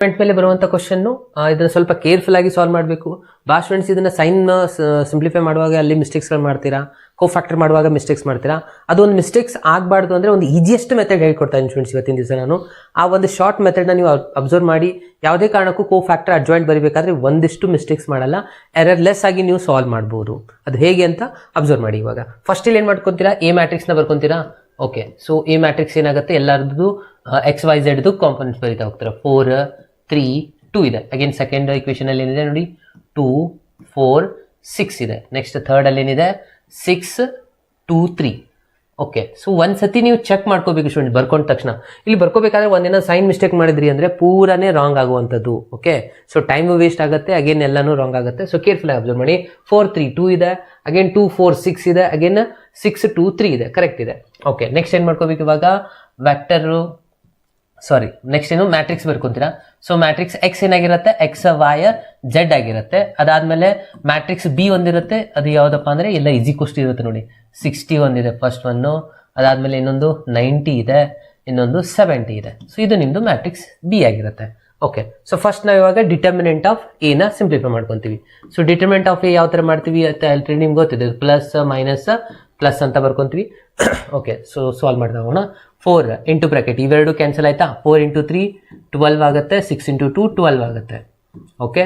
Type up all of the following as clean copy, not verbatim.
ಮೇಲೆ ಬರುವಂತ ಕ್ವಶನ್ ಇದನ್ನ ಸ್ವಲ್ಪ ಕೇರ್ಫುಲ್ ಆಗಿ ಸಾಲ್ವ್ ಮಾಡಬೇಕು. ಬಾ ಸ್ಟೂಡೆಂಟ್ಸ್ ಇದನ್ನ ಸೈನ್ ಸಿಂಪ್ಲಿಫೈ ಮಾಡುವಾಗ ಅಲ್ಲಿ ಮಿಸ್ಟೇಕ್ಸ್ಗಳು ಮಾಡ್ತೀರಾ, ಕೋಫ್ಯಾಕ್ಟರ್ ಮಾಡುವಾಗ ಮಿಸ್ಟೇಕ್ಸ್ ಮಾಡ್ತೀರಾ. ಅದೊಂದು ಮಿಸ್ಟೇಕ್ಸ್ ಆಗಬಾರ್ದು ಅಂದ್ರೆ ಒಂದು ಈಸಿಯೆಸ್ಟ್ ಮೆಥಡ್ ಹೇಳ್ಕೊಡ್ತಾ ಇದ್ದೀನಿ ಸ್ಟೂಡೆಂಟ್ಸ್ ಇವತ್ತಿನ ದಿವಸ ನಾನು. ಆ ಒಂದು ಶಾರ್ಟ್ ಮೆಥಡ್ನ ನೀವು ಅಬ್ಸರ್ವ್ ಮಾಡಿ ಯಾವುದೇ ಕಾರಣಕ್ಕೂ ಕೋಫ್ಯಾಕ್ಟರ್ ಅಡ್ಜಾಯಿಂಟ್ ಬರೀಬೇಕಾದ್ರೆ ಒಂದಿಷ್ಟು ಮಿಸ್ಟೇಕ್ಸ್ ಮಾಡಲ್ಲ, ಎರರ್ಲೆಸ್ ಆಗಿ ನೀವು ಸಾಲ್ವ್ ಮಾಡ್ಬೋದು. ಅದು ಹೇಗೆ ಅಂತ ಅಬ್ಸರ್ವ್ ಮಾಡಿ. ಇವಾಗ ಫಸ್ಟ್ ಇಲ್ಲಿ ಏನು ಮಾಡ್ಕೊತೀರಾ, ಎ ಮ್ಯಾಟ್ರಿಕ್ಸ್ನ ಬರ್ಕೊತೀರಾ. ಓಕೆ, ಸೊ ಎ ಮ್ಯಾಟ್ರಿಕ್ಸ್ ಏನಾಗುತ್ತೆ, ಎಲ್ಲರದ್ದು ಎಕ್ಸ್ ವೈ ಝೆಡ್ ಕಾಂಪೊನೆಂಟ್ಸ್ ಬರೀತಾ ಹೋಗ್ತಾರೆ. 4 3 2 ಇದೆ. ಅಗೇನ್ ಸೆಕೆಂಡ್ ಇಕ್ವೇಷನ್ ಅಲ್ಲಿ ಏನಿದೆ ನೋಡಿ, 2 4 6 ಇದೆ. ನೆಕ್ಸ್ಟ್ ಥರ್ಡ್ ಅಲ್ಲಿ ಏನಿದೆ, 6 2 3. ಓಕೆ, ಸೊ ಒಂದ್ಸತಿ ನೀವು ಚೆಕ್ ಮಾಡ್ಕೋಬೇಕು ಸ್ಟೂಡೆಂಟ್ ಬರ್ಕೊಂಡ ತಕ್ಷಣ. ಇಲ್ಲಿ ಬರ್ಕೋಬೇಕಾದ್ರೆ ಒಂದೇನೋ ಸೈನ್ ಮಿಸ್ಟೇಕ್ ಮಾಡಿದ್ರಿ ಅಂದ್ರೆ ಪೂರಾನೇ ರಾಂಗ್ ಆಗುವಂಥದ್ದು. ಓಕೆ, ಸೊ ಟೈಮ್ ವೇಸ್ಟ್ ಆಗುತ್ತೆ, ಅಗೇನ್ ಎಲ್ಲಾನು ರಾಂಗ್ ಆಗುತ್ತೆ. ಸೊ ಕೇರ್ಫುಲ್ ಆಗಿ ಅಬ್ಸರ್ವ್ ಮಾಡಿ. 4 3 2 ಇದೆ, ಅಗೇನ್ 2 4 6 ಇದೆ, ಅಗೇನ್ 6 2 3 ಇದೆ, ಕರೆಕ್ಟ್ ಇದೆ. ಓಕೆ, ನೆಕ್ಸ್ಟ್ ಏನ್ ಮಾಡ್ಕೋಬೇಕು ಇವಾಗ, ನೆಕ್ಸ್ಟ್ ಏನು ಮ್ಯಾಟ್ರಿಕ್ಸ್ ಬರ್ಕೊಂತೀರಾ. ಸೊ ಮ್ಯಾಟ್ರಿಕ್ಸ್ ಎಕ್ಸ್ ಏನಾಗಿರುತ್ತೆ, ಎಕ್ಸ್ ವೈ ಝೆಡ್ ಆಗಿರುತ್ತೆ. ಅದಾದ್ಮೇಲೆ ಮ್ಯಾಟ್ರಿಕ್ಸ್ ಬಿ ಒಂದಿರುತ್ತೆ, ಅದು ಯಾವ್ದಪ್ಪ ಅಂದ್ರೆ ಎಲ್ಲ ಈಕ್ವಲ್ ಟು ಇರುತ್ತೆ ನೋಡಿ. 61 ಇದೆ ಫಸ್ಟ್ ಒನ್ನು, ಅದಾದ್ಮೇಲೆ ಇನ್ನೊಂದು 90 ಇದೆ, ಇನ್ನೊಂದು 70 ಇದೆ. ಸೊ ಇದು ನಿಮ್ದು ಮ್ಯಾಟ್ರಿಕ್ಸ್ ಬಿ ಆಗಿರುತ್ತೆ. ಓಕೆ, ಸೊ ಫಸ್ಟ್ ನಾವು ಇವಾಗ ಡಿಟರ್ಮಿನೆಂಟ್ ಆಫ್ ಎ ನ ಸಿಂಪ್ಲಿಫೈ ಮಾಡ್ಕೊಂತೀವಿ. ಸೊ ಡಿಟರ್ಮಿನೆಂಟ್ ಆಫ್ ಎ ಯಾವ ತರ ಮಾಡ್ತೀವಿ ಅಂತ ಆಲ್ರೆಡಿ ನಿಮ್ಗೆ ಗೊತ್ತಿದೆ, ಪ್ಲಸ್ ಮೈನಸ್ ಪ್ಲಸ್ ಅಂತ ಬರ್ಕೊಂತೀವಿ. ಓಕೆ, ಸೊ ಸಾಲ್ವ್ ಮಾಡ್ತಾ ಹೋಗೋಣ. 4 ಇಂಟು ಬ್ರಾಕೆಟ್ ಇವೆರಡು ಕ್ಯಾನ್ಸಲ್ ಆಯ್ತಾ. 4 ಇಂಟು 3 12 ಆಗುತ್ತೆ, 6 ಇಂಟು 2 12 ಆಗುತ್ತೆ. ಓಕೆ,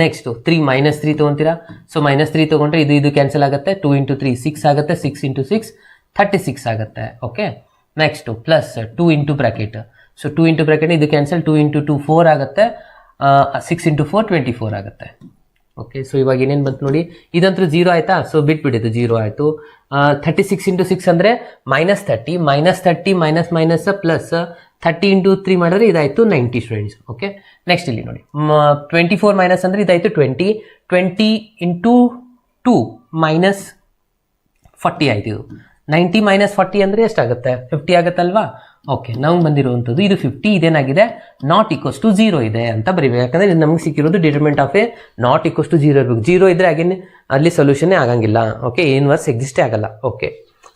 ನೆಕ್ಸ್ಟ್ 3 ಮೈನಸ್ 3 ತೊಗೊಂತೀರಾ. ಸೊ ಮೈನಸ್ 3 ತೊಗೊಂಡ್ರೆ ಇದು ಕ್ಯಾನ್ಸಲ್ ಆಗುತ್ತೆ. 2 ಇಂಟು 3 6 ಆಗುತ್ತೆ, 6 ಇಂಟು 6 36 ಆಗುತ್ತೆ. Okay, next plus 2 into bracket. So 2 into bracket ಇದು ಕ್ಯಾನ್ಸಲ್, 2 ಇಂಟು 2 4 ಆಗುತ್ತೆ, 6 ಇಂಟು 4 24 ಆಗುತ್ತೆ. ಓಕೆ, ಸೊ ಇವಾಗ ಏನೇನು ಬಂತು ನೋಡಿ, ಇದಂತೂ 0 ಆಯ್ತಾ. ಸೊ ಬಿಟ್ಬಿಟ್ಟಿದ್ದು 0 ಆಯಿತು. 36 ಇಂಟು 6 ಅಂದರೆ -30, -30 ಮೈನಸ್ ಮೈನಸ್ ಪ್ಲಸ್ 30 ಇಂಟು 3 ಮಾಡಿದ್ರೆ ಇದಾಯಿತು 90 ಸ್ಟೂಡೆಂಟ್ಸ್. ಓಕೆ, ನೆಕ್ಸ್ಟ್ ಇಲ್ಲಿ ನೋಡಿ 24 ಮೈನಸ್ ಅಂದರೆ ಇದಾಯಿತು 20 ಇಂಟು 2 ಮೈನಸ್ 40 ಆಯ್ತು. ಇದು 90 ಮೈನಸ್ 40 ಅಂದರೆ ಎಷ್ಟಾಗುತ್ತೆ, 50 ಆಗುತ್ತಲ್ವಾ. ಓಕೆ, ನಮ್ಗೆ ಬಂದಿರುವಂಥದ್ದು ಇದು 50 ಇದೇನಾಗಿದೆ, ನಾಟ್ ಈಕ್ವಲ್ಸ್ ಟು 0 ಇದೆ ಅಂತ ಬರೀಬೇಕು. ಯಾಕಂದರೆ ಇದು ನಮಗೆ ಸಿಕ್ಕಿರೋದು determinant of A not equals to 0 ಇರಬೇಕು. 0 ಇದ್ರೆ ಅಗೇನ್ ಅಲ್ಲಿ ಸೊಲ್ಯೂಷನ್ನೇ ಆಗಂಗಿಲ್ಲ. ಓಕೆ, ಇನ್ವರ್ಸ್ ಎಕ್ಸಿಸ್ಟೇ ಆಗಲ್ಲ. ಓಕೆ,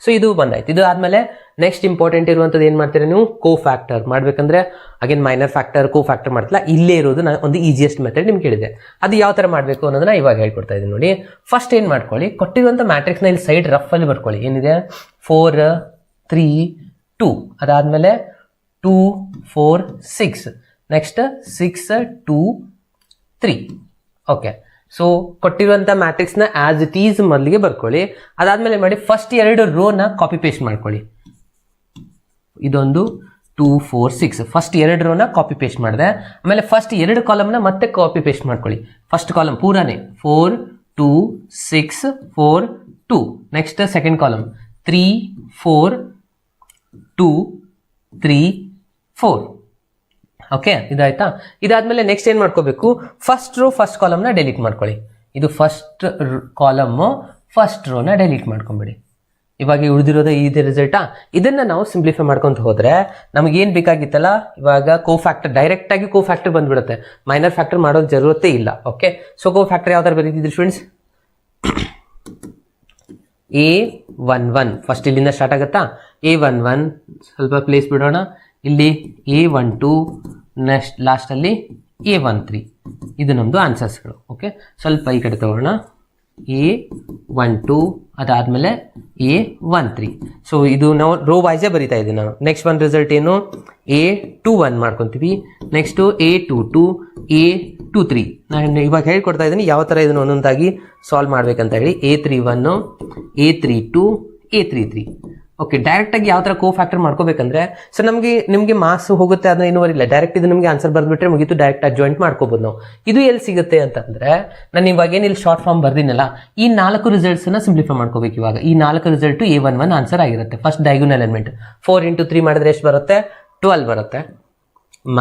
ಸೊ ಇದು ಬಂದಾಯ್ತು. ಇದು ಆದಮೇಲೆ ನೆಕ್ಸ್ಟ್ ಇಂಪಾರ್ಟೆಂಟ್ ಇರುವಂಥದ್ದು ಏನು ಮಾಡ್ತೀರಾ ನೀವು, ಕೋ ಫ್ಯಾಕ್ಟರ್ ಮಾಡಬೇಕಂದ್ರೆ ಅಗೇನ್ ಮೈನರ್ ಫ್ಯಾಕ್ಟರ್ ಕೋ ಫ್ಯಾಕ್ಟರ್ ಮಾಡ್ತಿಲ್ಲ. ಇಲ್ಲೇ ಇರೋದು ನಾನು ಒಂದು ಈಸಿಯೆಸ್ಟ್ ಮೆಥಡ್ ನಿಮ್ಗೆ ಹೇಳಿದೆ, ಅದು ಯಾವ ಥರ ಮಾಡಬೇಕು ಅನ್ನೋದನ್ನ ಇವಾಗ ಹೇಳ್ಕೊಡ್ತಾ ಇದ್ದೀನಿ ನೋಡಿ. ಫಸ್ಟ್ ಏನು ಮಾಡ್ಕೊಳ್ಳಿ, ಕೊಟ್ಟಿರುವಂಥ ಮ್ಯಾಟ್ರಿಕ್ಸ್ನ ಇಲ್ಲಿ ಸೈಡ್ ರಫ್ ಅಲ್ಲಿ ಬರ್ಕೊಳ್ಳಿ. ಏನಿದೆ 4 3 2, ಅದಾದಮೇಲೆ 2 4 6, ನೆಕ್ಸ್ಟ್ 6 2 3. ಓಕೆ, ಸೊ ಕೊಟ್ಟಿರುವಂಥ ಮ್ಯಾಟ್ರಿಕ್ಸ್ನ ಆಸ್ ಇಟ್ ಈಸ್ ಮೊದಲಿಗೆ ಬರ್ಕೊಳ್ಳಿ. ಅದಾದಮೇಲೆ ಮಾಡಿ ಫಸ್ಟ್ 2 ರೋನ ಕಾಪಿ ಪೇಸ್ಟ್ ಮಾಡ್ಕೊಳ್ಳಿ. ಇದೊಂದು 2 4 6 ಫಸ್ಟ್ 2 ರೋನ ಕಾಪಿ ಪೇಸ್ಟ್ ಮಾಡಿದೆ. ಆಮೇಲೆ ಫಸ್ಟ್ 2 ಕಾಲಮ್ನ ಮತ್ತೆ ಕಾಪಿ ಪೇಸ್ಟ್ ಮಾಡ್ಕೊಳ್ಳಿ. ಫಸ್ಟ್ ಕಾಲಮ್ ಪೂರಾನೇ 4 2 6 4 2. Next second column 3 4 2 3 4. ಓಕೆ, ಇದಾಯ್ತಾ. ಇದಾದ್ಮೇಲೆ ನೆಕ್ಸ್ಟ್ ಏನು ಮಾಡ್ಕೋಬೇಕು, ಫಸ್ಟ್ ರೋ ಫಸ್ಟ್ ಕಾಲಮ್ನ ಡೆಲೀಟ್ ಮಾಡ್ಕೊಳ್ಳಿ. ಇದು ಫಸ್ಟ್ ಕಾಲಮ್ಮು ಫಸ್ಟ್ ರೋನ ಡೆಲೀಟ್ ಮಾಡ್ಕೊಂಬಿಡಿ. ಇವಾಗ ಉಳಿದಿರೋದು ಇದೆ ರಿಸಲ್ಟಾ. ಇದನ್ನ ನಾವು ಸಿಂಪ್ಲಿಫೈ ಮಾಡ್ಕೊಂತ ಹೋದ್ರೆ ನಮಗೇನು ಬೇಕಾಗಿತ್ತಲ್ಲ, ಇವಾಗ ಕೋ ಫ್ಯಾಕ್ಟರ್ ಡೈರೆಕ್ಟ್ ಆಗಿ ಕೋ ಫ್ಯಾಕ್ಟರ್ ಬಂದ್ಬಿಡುತ್ತೆ, ಮೈನರ್ ಫ್ಯಾಕ್ಟರ್ ಮಾಡೋದು ಜरूरते ಇಲ್ಲ. ಓಕೆ, ಸೊ ಕೋ ಫ್ಯಾಕ್ಟರ್ ಯಾವ ಥರ ಬರೀತಿದ್ರಿ ಸ್ಟೂಡೆಂಟ್ಸ್, A11 ಫಸ್ಟ್ ಇಲ್ಲಿಂದ ಸ್ಟಾರ್ಟ್ ಆಗುತ್ತಾ. A11 ಸ್ವಲ್ಪ ಪ್ಲೇಸ್ ಬಿಡೋಣ, ಇಲ್ಲಿ A12, ನೆಕ್ಸ್ಟ್ ಲಾಸ್ಟಲ್ಲಿ A13. ಇದು ನಮ್ಮದು ಆನ್ಸರ್ಸ್ಗಳು. ಓಕೆ, ಸ್ವಲ್ಪ ಈ ಕಡೆ ತಗೊಳ್ಳೋಣ. A12 ಅದಾದಮೇಲೆ A13. ಸೊ ಇದು ನಾವು ರೋ ವೈಸೇ ಬರಿತಾ ಇದ್ದೀವಿ ನಾನು. ನೆಕ್ಸ್ಟ್ ಒಂದು ರಿಸಲ್ಟ್ ಏನು, A21 ಮಾಡ್ಕೊತೀವಿ. Next A22 A23. ನಾನು ಇವಾಗ ಹೇಳ್ಕೊಡ್ತಾ ಇದ್ದೀನಿ ಯಾವ ಥರ ಇದನ್ನು ಒಂದೊಂದಾಗಿ ಸಾಲ್ವ್ ಮಾಡ್ಬೇಕಂತ ಹೇಳಿ. A31 A32 A33. ಓಕೆ, ಡೈರೆಕ್ಟಾಗಿ ಯಾವ ಥರ ಕೋ ಫ್ಯಾಕ್ಟರ್ ಮಾಡ್ಕೋಬೇಕಂದ್ರೆ, ಸೊ ನಿಮಗೆ ಮಾರ್ಕ್ಸ್ ಹೋಗುತ್ತೆ ಅದನ್ನ ಇನ್ನೂ ಇಲ್ಲ, ಡೈರೆಕ್ಟ್ ಇದು ನಿಮಗೆ ಆನ್ಸರ್ ಬರ್ಬಿಟ್ರೆ ಮುಗೀತು, ಡೈರೆಕ್ಟ್ ಜಾಯಿಂಟ್ ಮಾಡ್ಕೋಬೋದು ನಾವು. ಇದು ಎಲ್ಲಿ ಸಿಗುತ್ತೆ ಅಂತಂದ್ರೆ, ನಾನು ಇವಾಗ ಏನು ಇಲ್ಲಿ ಶಾರ್ಟ್ ಫಾರ್ಮ್ ಬರ್ದಿನಲ್ಲ, ಈ 4 ರಿಸಲ್ಟ್ಸನ್ನ ಸಿಂಪ್ಲಿಫೈ ಮಾಡ್ಕೋಬೇಕು. ಇವಾಗ ಈ 4 ರಿಸಲ್ಟು A11 ಆನ್ಸರ್ ಆಗಿರುತ್ತೆ. ಫಸ್ಟ್ ಡಯಾಗೋನಲ್ ಎಲಿಮೆಂಟ್ 4 ಇಂಟು 3 ಮಾಡಿದ್ರೆ ಎಷ್ಟು ಬರುತ್ತೆ, 12 ಬರುತ್ತೆ.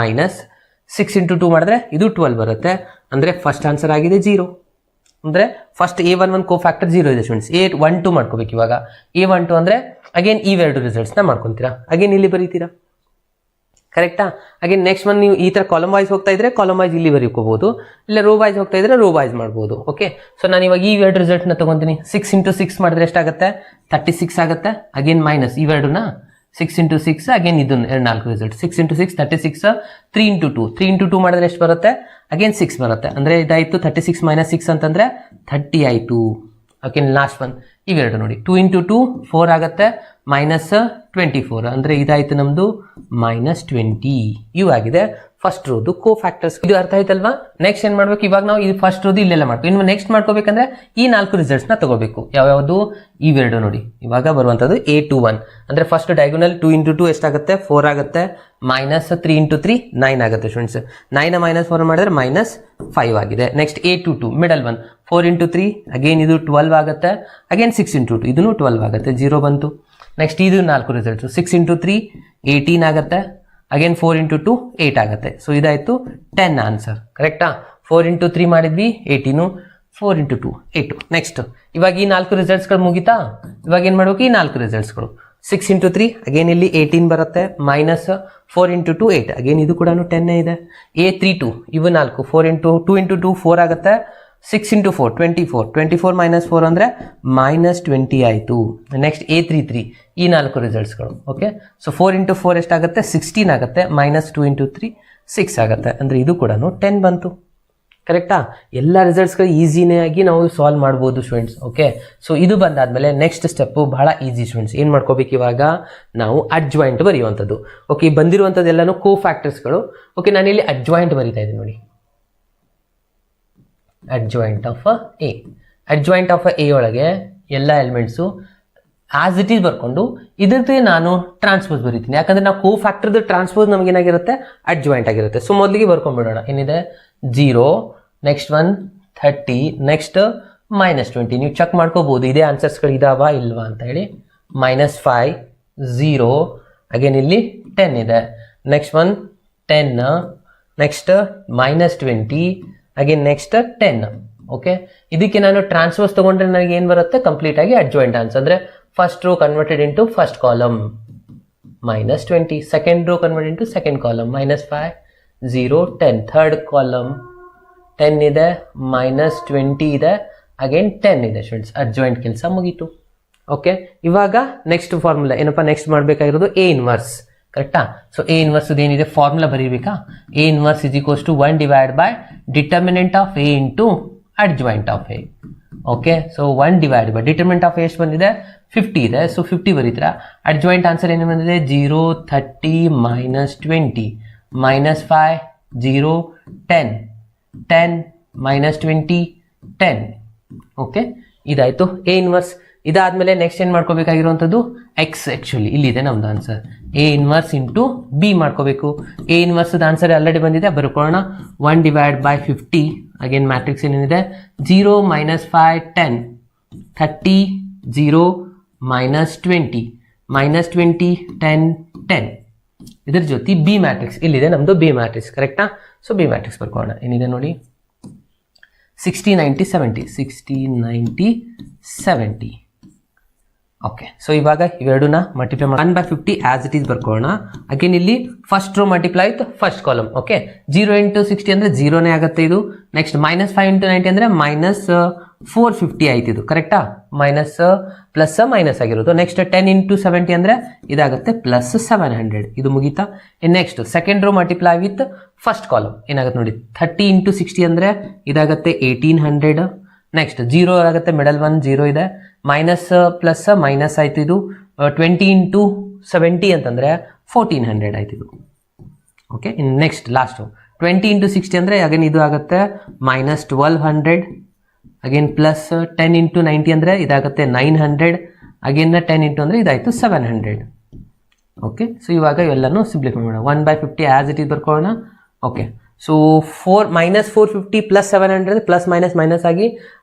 ಮೈನಸ್ 6 ಇಂಟು 2 ಮಾಡಿದ್ರೆ ಇದು 12 ಬರುತ್ತೆ. ಅಂದರೆ ಫಸ್ಟ್ ಆನ್ಸರ್ ಆಗಿದೆ 0. ಅಂದರೆ ಫಸ್ಟ್ A11 ಕೋ ಫ್ಯಾಕ್ಟರ್ 0 ಇದೆ ಸ್ಟೂಡೆಂಟ್ಸ್. A12 ಮಾಡ್ಕೋಬೇಕು. ಇವಾಗ A12 ಅಂದರೆ ಅಗೇನ್ ಇವೆರಡು ರಿಸಲ್ಟ್ಸ್ನ ಮಾಡ್ಕೊತೀರಾ, ಅಗೇನ್ ಇಲ್ಲಿ ಬರೀತೀರಾ, ಕರೆಕ್ಟಾ. ಅಗೇನ್ ನೆಕ್ಸ್ಟ್ ಒಂದು ನೀವು ಈ ಥರ ಕಾಲಮ್ ವೈಸ್ ಹೋಗ್ತಾ ಇದ್ರೆ ಕಾಲಮ್ ವೈಸ್ ಇಲ್ಲಿ ಬರೀಕೋಬಹುದು, ಇಲ್ಲ ರೋ ವೈಸ್ ಹೋಗ್ತಾ ಇದ್ರೆ ರೋ ವೈಸ್ ಮಾಡ್ಬೋದು. ಓಕೆ, ಸೊ ನಾನು ಇವಾಗ ಈ ಎರಡು ರಿಸಲ್ಟ್ನ ತೊಗೊತೀನಿ. 6 ಇಂಟು 6 ಮಾಡಿದ್ರೆ ಎಷ್ಟಾಗುತ್ತೆ, 36 ಆಗುತ್ತೆ. ಅಗೇನ್ ಮೈನಸ್ ಇವೆರಡನ್ನ 6 ಇಂಟು 6 ಅಗೇನ್ ಇದು 4 ರಿಸಲ್ಟ್. 6 ಇಂಟು 6 36, 3 ಇಂಟು 2, 3 ಇಂಟು 2 ಮಾಡಿದ್ರೆ ಎಷ್ಟು ಬರುತ್ತೆ? ಅಗೇನ್ 6 ಬರುತ್ತೆ. ಅಂದರೆ ಇದಾಯಿತು 36 ಮೈನಸ್ 6 ಅಂತಂದರೆ 30 ಆಯಿತು. ಓಕೆ, ಲಾಸ್ಟ್ ಒನ್ ಇವೆರಡು ನೋಡಿ. 2 ಇಂಟು 2 4 ಆಗುತ್ತೆ, ಮೈನಸ್ 24 ಅಂದರೆ ಇದಾಯಿತು ನಮ್ಮದು -20. ಇವು ಆಗಿದೆ ಫಸ್ಟ್ ರೋದು ಕೋ ಫ್ಯಾಕ್ಟರ್ಸ್. ಇದು ಅರ್ಥ ಆಯ್ತಲ್ವಾ? ನೆಕ್ಸ್ಟ್ ಏನ್ ಮಾಡ್ಬೇಕು? ಇವಾಗ ನಾವು ಈ ಫಸ್ಟ್ ರೋದು ಇಲ್ಲೆಲ್ಲ ಮಾಡ್ಬೇಕು. ಇನ್ನು ನೆಕ್ಸ್ಟ್ ಮಾಡ್ಕೋಬೇಕಂದ್ರೆ ಈ 4 ರಿಸಲ್ಟ್ಸ್ ನ ತಗೋಬೇಕು. ಯಾವ್ಯಾವುದು? ಇವೆರಡು ನೋಡಿ. ಇವಾಗ ಬರುವಂತದ್ದು A21 ಅಂದ್ರೆ ಫಸ್ಟ್ ಡಯಾಗೋನಲ್ 2 ಇಂಟು 2 ಎಷ್ಟಾಗುತ್ತೆ? 4 ಆಗುತ್ತೆ, ಮೈನಸ್ 3 ಇಂಟು 3 9 ಆಗುತ್ತೆ ಸ್ಟೂಡೆಂಟ್ಸ್. 9 ಮೈನಸ್ 4 ಮಾಡಿದ್ರೆ -5 ಆಗಿದೆ. Next A22 middle one 4 into 3 again ಇದು 12 ಆಗುತ್ತೆ, ಅಗೇನ್ 6 ಇಂಟು 2 ಇದನ್ನು 12 ಆಗುತ್ತೆ, 0 ಬಂತು. ನೆಕ್ಸ್ಟ್ ಇದು 4 ರಿಸಲ್ಟ್ಸ್. 6 ಇಂಟು 3 18 ಆಗುತ್ತೆ, ಅಗೇನ್ 4 ಇಂಟು 2 8 ಆಗುತ್ತೆ. ಸೊ ಇದಾಯ್ತು 10 ಆನ್ಸರ್. ಕರೆಕ್ಟಾ? 4 ಇಂಟು 3 ಮಾಡಿದ್ವಿ 18, 4 ಇಂಟು 2 8. ನೆಕ್ಸ್ಟ್ ಇವಾಗ ಈ 4 ರಿಸಲ್ಟ್ಸ್ಗಳು ಮುಗಿತಾ? ಇವಾಗ ಏನು ಮಾಡ್ಬೇಕು? ಈ 4 ರಿಸಲ್ಟ್ಸ್ಗಳು 6 ಇಂಟು 3 ಅಗೇನ್ ಇಲ್ಲಿ 18 ಬರುತ್ತೆ, ಮೈನಸ್ 4 ಇಂಟು 2 8 ಅಗೇನ್ ಇದು ಕೂಡ 10 ಇದೆ. A32 ಇವು 4 4 ಇಂಟು 2 ಇಂಟು 2 4 ಆಗುತ್ತೆ, 6 ಇಂಟು 4 24, 24 ಮೈನಸ್ 4 ಅಂದರೆ -20 ಆಯಿತು. ನೆಕ್ಸ್ಟ್ A33 ಈ 4 ರಿಸಲ್ಟ್ಸ್ಗಳು. ಓಕೆ, ಸೊ 4 ಇಂಟು 4 ಎಷ್ಟಾಗುತ್ತೆ? 16 ಆಗುತ್ತೆ, ಮೈನಸ್ 2 ಇಂಟು 3 6 ಆಗುತ್ತೆ, ಅಂದರೆ ಇದು ಕೂಡ 10 ಬಂತು. ಕರೆಕ್ಟಾ? ಎಲ್ಲ ರಿಸಲ್ಟ್ಸ್ಗಳು ಈಸಿನೇ ಆಗಿ ನಾವು ಸಾಲ್ವ್ ಮಾಡ್ಬೋದು ಸ್ಟೂಡೆಂಟ್ಸ್. ಓಕೆ, ಸೊ ಇದು ಬಂದಾದ್ಮೇಲೆ ನೆಕ್ಸ್ಟ್ ಸ್ಟೆಪ್ಪು ಬಹಳ ಈಸಿ ಸ್ಟೂಡೆಂಟ್ಸ್. ಏನು ಮಾಡ್ಕೋಬೇಕು ಇವಾಗ? ನಾವು ಅಡ್ಜಾಯಿಂಟ್ ಬರೆಯುವಂಥದ್ದು. ಓಕೆ, ಬಂದಿರುವಂಥದ್ದು ಎಲ್ಲನೂ ಕೋ ಫ್ಯಾಕ್ಟರ್ಸ್ಗಳು. ಓಕೆ, ನಾನಿಲ್ಲಿ ಅಡ್ಜಾಯಿಂಟ್ ಬರೀತಾ ಇದ್ದೀನಿ ನೋಡಿ. Adjoint of A. Adjoint of A ಒಳಗೆ ಎಲ್ಲ ಎಲಿಮೆಂಟ್ಸು ಆಸ್ ಇಟ್ ಈಸ್ ಬರ್ಕೊಂಡು ಇದ್ರದ್ದು ನಾನು ಟ್ರಾನ್ಸ್ಪೋಸ್ ಬರೀತೀನಿ. ಯಾಕಂದ್ರೆ ನಾವು ಕೋ ಫ್ಯಾಕ್ಟರ್ದು ಟ್ರಾನ್ಸ್ಪೋಸ್ ನಮಗೇನಾಗಿರುತ್ತೆ? ಅಡ್ಜಾಯಿಂಟ್ ಆಗಿರುತ್ತೆ. ಸೊ ಮೊದಲಿಗೆ ಬರ್ಕೊಂಡ್ಬಿಡೋಣ. ಏನಿದೆ? 0, ನೆಕ್ಸ್ಟ್ 1 30, ನೆಕ್ಸ್ಟ್ -20. ನೀವು ಚೆಕ್ ಮಾಡ್ಕೋಬಹುದು ಇದೇ ಆನ್ಸರ್ಸ್ಗಳು ಇದಾವ ಇಲ್ವಾ ಅಂತ ಹೇಳಿ. -5 0, ಅಗೇನ್ ಇಲ್ಲಿ 10 ಇದೆ. Next 1 10, next -20, again next 10. Okay, ಇದಕ್ಕೆ ನಾನು ಟ್ರಾನ್ಸ್ಪೋಸ್ ತಗೊಂಡ್ರೆ ನನಗೆ ಏನು ಬರುತ್ತೆ? ಕಂಪ್ಲೀಟ್ ಆಗಿ ಅಡ್ಜಾಯಿಂಟ್ ಆನ್ಸರ್. ಅಂದರೆ first row converted into first column -20, second row converted into second column -5 0 10, third column 10 ಇದೆ, -20 ಇದೆ, ಅಗೇನ್ 10 ಇದೆ ಸ್ಟೂಡೆಂಟ್ಸ್. ಅಡ್ಜಾಯಿಂಟ್ ಕೆಲಸ ಮುಗೀತು. ಓಕೆ, ಇವಾಗ ನೆಕ್ಸ್ಟ್ ಫಾರ್ಮುಲಾ ಏನಪ್ಪ? ನೆಕ್ಸ್ಟ್ ಮಾಡಬೇಕಾಗಿರೋದು A ಇನ್ವರ್ಸ್. ಕರೆಕ್ಟಾ? ಸೊ A ಇನ್ವರ್ಸ್ ಏನಿದೆ ಫಾರ್ಮುಲಾ ಬರೀಬೇಕಾ? A inverse is equals to 1 divide by determinant of A into adjoint of A. Okay, so 1 divide by determinant of ಎಷ್ಟು ಬಂದಿದೆ? 50 ಇದೆ. ಸೊ 50 ಬರೀತೀರಾ. ಅಡ್ಜಾಯಿಂಟ್ ಆನ್ಸರ್ ಏನು ಬಂದಿದೆ? 0 30 -20, -5 0 10, 10 -20 10. ಓಕೆ, ಇದಾಯ್ತು A ಇನ್ವರ್ಸ್. ಇದಾದ್ಮೇಲೆ ನೆಕ್ಸ್ಟ್ ಏನು ಮಾಡ್ಕೋಬೇಕಾಗಿರುವಂಥದ್ದು? ಎಕ್ಸ್. ಆ್ಯಕ್ಚುಲಿ ಇಲ್ಲಿದೆ ನಮ್ದು answer. A inverse into B ಮಾಡ್ಕೋಬೇಕು. A ಇನ್ವರ್ಸ್ ಆನ್ಸರ್ ಆಲ್ರೆಡಿ ಬಂದಿದೆ, ಬರ್ಕೊಳ್ಳೋಣ. 1 ಡಿವೈಡ್ ಬೈ 50, ಅಗೇನ್ ಮ್ಯಾಟ್ರಿಕ್ಸ್ ಏನಿದೆ? 0 -5 10, 30 0 -20, -20 10 10. ಇದ್ರ ಜೊತೆ ಬಿ ಮ್ಯಾಟ್ರಿಕ್ಸ್ ಇಲ್ಲಿದೆ ನಮ್ದು ಬಿ ಮ್ಯಾಟ್ರಿಕ್ಸ್. ಕರೆಕ್ಟಾ? ಸೊ ಬಿ ಮ್ಯಾಟ್ರಿಕ್ಸ್ ಬರ್ಕೊಳ್ಳೋಣ. ಏನಿದೆ ನೋಡಿ? 60 90 70, 60 90 70. ಓಕೆ, ಸೊ ಇವಾಗ ಇವೆರಡನ್ನ ಮಲ್ಟಿಪ್ಲೈ ಮಾಡಿ 1/50 ಆಸ್ ಇಟ್ ಈಸ್ ಬರ್ಕೊಳ್ಳೋಣ. ಅಗೇನ್ ಇಲ್ಲಿ first row multiply with first column. Okay, 0 into 60 ಅಂದರೆ 0ನೇ ಆಗುತ್ತೆ ಇದು. ನೆಕ್ಸ್ಟ್ -5 ಇಂಟು 90 ಅಂದರೆ -450 ಆಯ್ತು ಇದು. ಕರೆಕ್ಟಾ? ಮೈನಸ್ ಪ್ಲಸ್ ಮೈನಸ್ ಆಗಿರೋದು. ನೆಕ್ಸ್ಟ್ 10 ಇಂಟು 70 ಅಂದರೆ ಇದಾಗುತ್ತೆ +700. ಇದು ಮುಗೀತಾ? Next second row multiply with first column ಏನಾಗುತ್ತೆ ನೋಡಿ? 30 ಇಂಟು 60 ಅಂದರೆ ಇದಾಗುತ್ತೆ 1800. ನೆಕ್ಸ್ಟ್ 0 ಆಗುತ್ತೆ, ಮಿಡಲ್ 1 0 ಇದೆ, ಮೈನಸ್ ಪ್ಲಸ್ ಮೈನಸ್ ಆಯ್ತು ಇದು. 20 ಇಂಟು 70 ಅಂತಂದರೆ 1400 ಆಯ್ತು ಇದು. ಓಕೆ, ನೆಕ್ಸ್ಟ್ ಲಾಸ್ಟು 20 ಇಂಟು 60 ಅಂದರೆ ಅಗೇನ್ ಇದು ಆಗುತ್ತೆ -1200. ಅಗೇನ್ ಪ್ಲಸ್ 10 ಇಂಟು 90 ಅಂದರೆ ಇದಾಗುತ್ತೆ 900. ಅಗೇನ್ 10 ಇಂಟು ಅಂದರೆ ಇದಾಯಿತು 700. ಓಕೆ, ಸೊ ಇವಾಗ ಇವೆಲ್ಲನೂ ಸಿಂಪ್ಲಿಫೈ ಮಾಡೋಣ. 1/50 ಆಸ್ ಇಟ್ ಈಸ್ ಬರ್ಕೊಳ್ಳೋಣ. ಓಕೆ, ಸೊ -450 + 700 ಪ್ಲಸ್ ಮೈನಸ್ ಆಗಿ